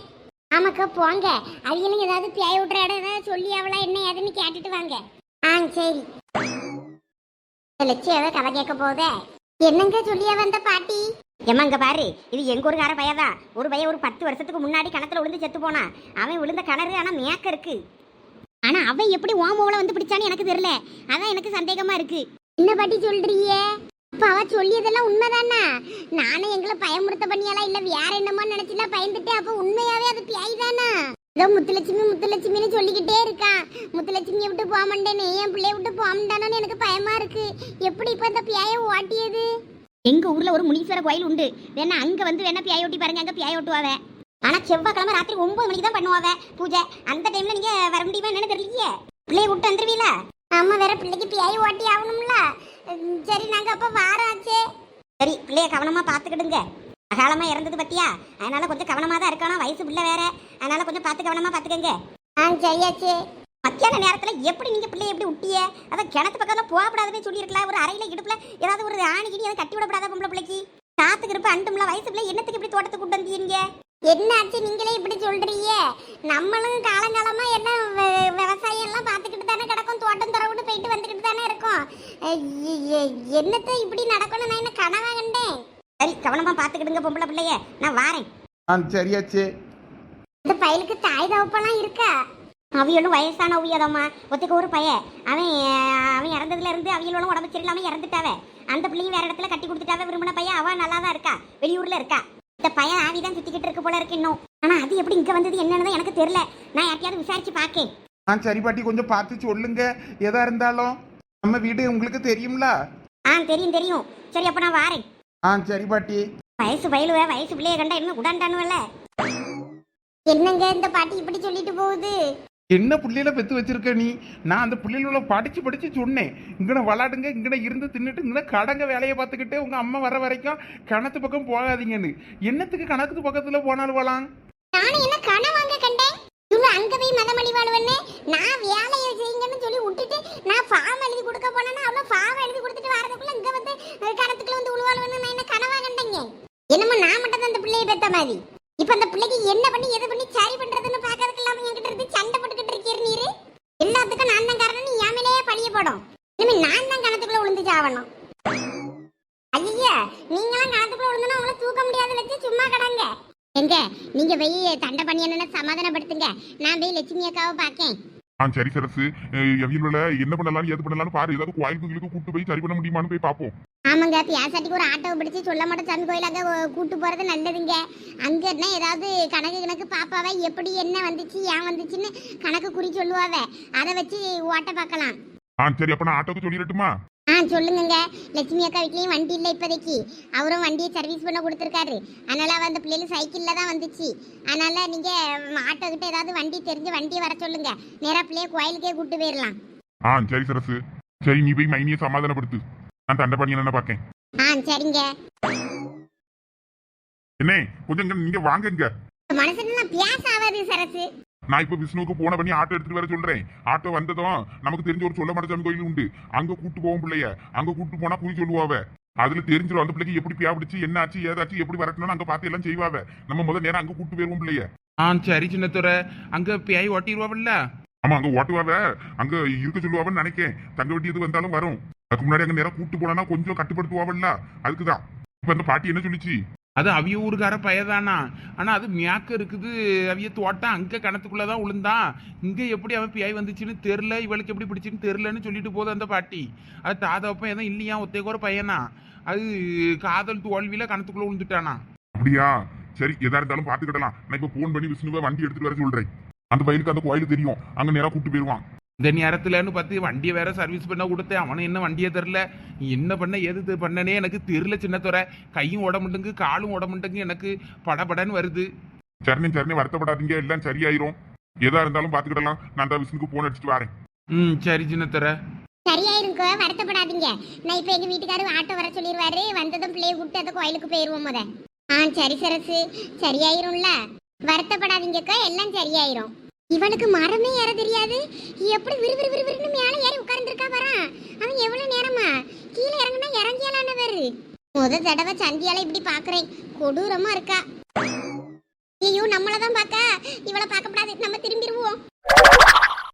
ஆமாக்கா போங்க. அவையிலும் ஏதாவது பியாய் விட்டுற இடம் ஏதாவது சொல்லி அவளா என்ன ஏதுன்னு கேட்டுட்டு வாங்க. சரி. லட்சம் ஏதோ கதை கேட்க போதே. என்னங்க சொல்லியா வந்த பாட்டி? ஏம்மா இங்க பாரு, இது எங்க ஊருக்கார பையதான். ஒரு பையன் ஒரு 10 வருஷத்துக்கு முன்னாடி கிணத்துல விழுந்து செத்து போனான். அவன் விழுந்த கிணறு ஆனா மேக்க இருக்கு. ஆனா அவன் எப்படி ஓமோல வந்து பிடிச்சான்னு எனக்கு தெரியல. அதான் எனக்கு சந்தேகமா இருக்கு. என்ன பாட்டி சொல்றீங்க? அப்ப அவ சொல்லியதெல்லாம் உண்மைதானா? நானும் எங்களை பயமுறுத்த பண்ணியாலாம் இல்ல வேற என்னமோ நினைச்சுலாம் பயந்துட்டு. அப்ப உண்மையாவே அது பியாய் தானா? ஏதோ முத்துலட்சுமி முத்துலட்சுமின்னு சொல்லிக்கிட்டே இருக்கான். முத்துலட்சுமியை விட்டு போக மாட்டேன்னு, என் பிள்ளைய விட்டு போக மாட்டானோன்னு எனக்கு பயமா இருக்கு. எப்படி இப்ப இந்த பியாய ஓட்டியது? எங்க ஊர்ல ஒரு முனீஸ்வர கோயில் உண்டு. வேணா அங்க வந்து வேணா பியாய் ஓட்டி பாருங்க. அங்க பியாய் ஓட்டுவாவ. ஆனா செவ்வாய்க்கிழமை ராத்திரி 9 மணிக்கு தான் பண்ணுவாவ பூஜை. அந்த டைம்ல நீங்க வர முடியுமா என்னன்னு தெரியலையே. பிள்ளைய விட்டு வந்துருவீங்களா? ஆமா, வேற பிள்ளைக்கு பியாய் ஓட்டி ஆகணும்ல. சரி, நாங்க அப்ப வாராச்சே. சரி, பிள்ளைய கவனமா பாத்துக்கிடுங்க. அகாலமா இறந்தது பத்தியா, அதனால கொஞ்சம் கவனமா தான் இருக்கணும். வயசு பிள்ளை வேற, அதனால கொஞ்சம் பார்த்து கவனமா பாத்துக்கங்க. சரியாச்சு. மத்தியான நேரத்துல எப்படி நீங்க பிள்ளைய எப்படி விட்டிய? அதான் கிணத்து பக்கத்துல போகப்படாதுன்னு சொல்லியிருக்கலாம். ஒரு அறையில இடுப்புல ஏதாவது ஒரு ஆணி கிணி அதை கட்டி விடப்படாத பொம்பளை பிள்ளைக்கு. காத்துக்கு இருப்ப அண்டும்ல வயசு பிள்ளை என்னத்துக்கு இப்படி தோட்டத்துக்கு கூட்டு வந்தீங்க? என்னாச்சு நீங்களே இப்படி சொல்றீங்க? நம்மளும் காலங்காலமா எல்லாம் விவசாயம் எல்லாம் பார்த்துக்கிட்டு தானே கிடக்கும். தோட்டம் துறவுட்டு போயிட்டு வந்துக்கிட்டு தானே இருக்கோம். என்னத்தை இப்படி நடக்கணும்? நான் என்ன கனவா கண்டேன்? சரி, கவனமா பாத்துக்கிடுங்க பொம்பளை பிள்ளைய. நான் வாரேன். சரியாச்சு. இந்த பயலுக்கு தாய் தகப்பெல்லாம் இருக்கா? அவியலும் வயசான உயதம்மா. ஒத்துக்க ஒரு பையன் அவன் இறந்ததுல இருந்து அவியலும் உடம்பு சரியில்லாம இறந்துட்டாவ. அந்த பிள்ளையும் வேற இடத்துல கட்டி கொடுத்துட்டாவ. விரும்பின பையன் அவ நல்லா தான் இருக்கா, வெளியூர்ல இருக்கா. இந்த பையன் ஆவிதான் சுத்திக்கிட்டு இருக்கு போல இருக்கு இன்னும். ஆனா அது எப்படி இங்க வந்தது என்னன்னு எனக்கு தெரியல. நான் யார்ட்டையாவது விசாரிச்சு பாக்கேன். சரி பாட்டி, கொஞ்சம் பார்த்து சொல்லுங்க. எதா இருந்தாலும் நம்ம வீடு உங்களுக்கு தெரியும்ல? தெரியும் தெரியும். சரி, அப்ப நான் வாரேன். சரி பாட்டி. வயசு பிள்ளைய கண்டா என்ன உடாண்டானுவல்ல. என்னங்க இந்த பாட்டி இப்படி சொல்லிட்டு போகுது? என்ன பிள்ளையில பெத்து வச்சிருக்க நீ? நான் அந்த பிள்ளைகள படிச்சு சொன்னேன். இங்கன விளாடுங்க, இங்கன இருந்து தின்னுட்டு இங்கன கடங்க வேலையை பார்த்துக்கிட்டு உங்க அம்மா வர வரைக்கும் கணத்து பக்கம் போகாதீங்கன்னு. என்னத்துக்கு கணக்கு பக்கத்துல போனாலும் வரலாம்? நானும் என்ன கனவாங்க கண்டேன். இவங்க அங்க போய் மதமளி வாழ்வன்னு நான் வேலையை செய்யுங்கன்னு சொல்லி விட்டுட்டு நான் ஃபார்ம் எழுதி கொடுக்க போனேன்னா அவ்வளோ ஃபார்ம் எழுதி கொடுத்துட்டு வரதுக்குள்ள இங்க வந்து கணத்துக்குள்ள வந்து உழுவாழ்வன்னு நான் என்ன கனவா கண்டேங்க? என்னமோ நான் மட்டும் தான் அந்த பிள்ளையை பெத்த மாதிரி. இப்ப அந்த பிள்ளைக்கு என்ன பண்ணி எது பண்ணி சரி பண்றதுன்னு பாக்கிறதுக்கு இல்லாம என்கிட்ட இருந்து சண்டை போட்டுக்கிட்டு இருக்கீர் நீரு. எல்லாத்துக்கும் நான் தான் காரணம். நீ என் மேலேயே பழிய போடும். இனிமே நான் தான் கணத்துக்குள்ள விழுந்து சாவணும். ஐயா, நீங்களாம் கணத்துக்குள்ள விழுந்தனா உங்களை தூக்க முடியாத வச்சு சும்மா கடங்க. எங்க நீங்க போய் சண்டை பண்ணி என்ன சமாதானப்படுத்துங்க. நான் போய் லட்சுமி அக்காவை பாக்கேன். சரி சரசு, எவ்வளவுல என்ன பண்ணலாம் எது பண்ணலாம்னு பாரு. ஏதாவது கோயிலுக்கு கூட்டு போய் சரி பண்ண முடியுமான்னு போய் பார்ப்போம். ஆமாங்க, பியாசாட்டிக்கு ஒரு ஆட்டோவை பிடிச்சி சொல்ல மாட்டோம் சாமி கோயில் அங்கே கூட்டு போறது நல்லதுங்க. அங்க என்ன ஏதாவது கணக்கு பாப்பாவ எப்படி என்ன வந்துச்சு ஏன் வந்துச்சுன்னு கணக்கு குறி சொல்லுவாவ. அதை வச்சு ஓட்ட பார்க்கலாம். சரி, அப்ப நான் ஆட்டோக்கு சொல்லிடட்டுமா? சொல்லுங்க. லட்சுமி அக்கா வீட்லயும் வண்டி இல்லை இப்போதைக்கு. அவரும் வண்டியை சர்வீஸ் பண்ண கொடுத்துருக்காரு. அதனால அவ அந்த பிள்ளைகள் சைக்கிள்ல தான் வந்துச்சு. அதனால நீங்க ஆட்டோ கிட்ட ஏதாவது வண்டி தெரிஞ்ச வண்டியை வர சொல்லுங்க. நேரா பிள்ளைய கோயிலுக்கே கூட்டு போயிடலாம். சரி சரசு. சரி, நீ போய் மைனியை சமாதானப்படுத்து. நான் தண்டை பண்ணி என்ன பாக்கேன். சரிங்க. என்ன கொஞ்சம் நீங்க வாங்குங்க. மனசுல பேச ஆகாது சரசு. நான் இப்ப விஷ்ணுவுக்கு போன பண்ணி ஆட்டோ எடுத்துட்டு வர சொல்றேன். ஆட்டோ வந்ததும் நமக்கு தெரிஞ்ச ஒரு சொல்ல மாட்டேன் கோயில் உண்டு. அங்க கூட்டு போவோம் பிள்ளைய. அங்க கூட்டு போனா குறி சொல்லுவாவ. அதுல தெரிஞ்சிடும் அந்த பிள்ளைக்கு எப்படி பியாபிடிச்சு என்ன ஆச்சு ஏதாச்சும் எப்படி வரட்டணும்னு அங்க பார்த்து எல்லாம் செய்வாவ. நம்ம முதல் நேரம் அங்க கூட்டு போயிருவோம் பிள்ளைய. சரி சின்னத்துறை, அங்க பியாய் ஓட்டிடுவாவில்ல? ஆமா, அங்க ஓட்டுவாவ. அங்க இருக்க சொல்லுவாவன்னு நினைக்கேன். தங்க வண்டி எது வந்தாலும் வரும். அதுக்கு முன்னாடி அங்க நேரம் கூட்டு போனா கொஞ்சம் கட்டுப்படுத்துவாவல்ல. அதுக்குதான் இப்ப அந்த பாட்டி என்ன சொல்லிச்சு. அது அவிய ஊருக்கார பையதானா? ஆனா அது மியாக்க இருக்குது. அவிய தோட்டம் அங்க கணத்துக்குள்ளதான் விழுந்தான். இங்க எப்படி அவன் பியாய் வந்துச்சுன்னு தெரியல, இவளுக்கு எப்படி பிடிச்சுன்னு தெரியலன்னு சொல்லிட்டு போகுது அந்த பாட்டி. அது தாதாப்பா எதுவும் இல்லையா, ஒத்தைக்கோர பையனா. அது காதல் தோல்வியில கணத்துக்குள்ள விழுந்துட்டானா. அப்படியா? சரி, எதா இருந்தாலும் பாத்துக்கிடலாம். நான் இப்ப போன் பண்ணி விஷ்ணுவை வண்டி எடுத்துட்டு வர சொல்றேன். அந்த பையனுக்கு அந்த கோயிலுக்கு தெரியும். அங்க நேரம் கூட்டு போயிருவான். இந்த நேரத்துலன்னு பார்த்து வண்டியை வேற சர்வீஸ் பண்ண கொடுத்தேன். அவனும் என்ன வண்டியை தெரில. என்ன பண்ண எது பண்ணனே எனக்கு தெரியல சின்னத்துறை. கையும் உடம்புண்டுங்கு காலும் உடம்புண்டுங்கு. எனக்கு படபடன்னு வருது. சரி வருத்தப்படாதீங்க, எல்லாம் சரியாயிரும். எதா இருந்தாலும் பாத்துக்கிடலாம். நான் தான் விஷ்ணுக்கு போன் அடிச்சுட்டு வரேன். சரி சின்னத்துறை. சரியாயிருக்கோ, வருத்தப்படாதீங்க. நான் இப்ப எங்க வீட்டுக்காரரு ஆட்டோ வர சொல்லிடுவாரு. வந்ததும் பிள்ளைய கூப்பிட்டு அந்த கோயிலுக்கு போயிருவோம் முத. சரி சரசு, சரியாயிரும்ல. வருத்தப்படாதீங்கக்கா, எல்லாம் சரியாயிரும். இவனுக்கு மரமே ஏற தெரியாது. எப்படி விறுவிறுன்னு மேல ஏறி உட்கார்ந்துருக்கா பாரா. அவன் எவ்வளவு நேரமா கீழே இறங்குனா இறங்கியலானவர். முத தடவை சந்தியால இப்படி பாக்குறேன். கொடூரமா இருக்கா. ஐயோ, நம்மளதான் பாக்க இவளை பார்க்கப்படாது. நம்ம திரும்பிடுவோம்.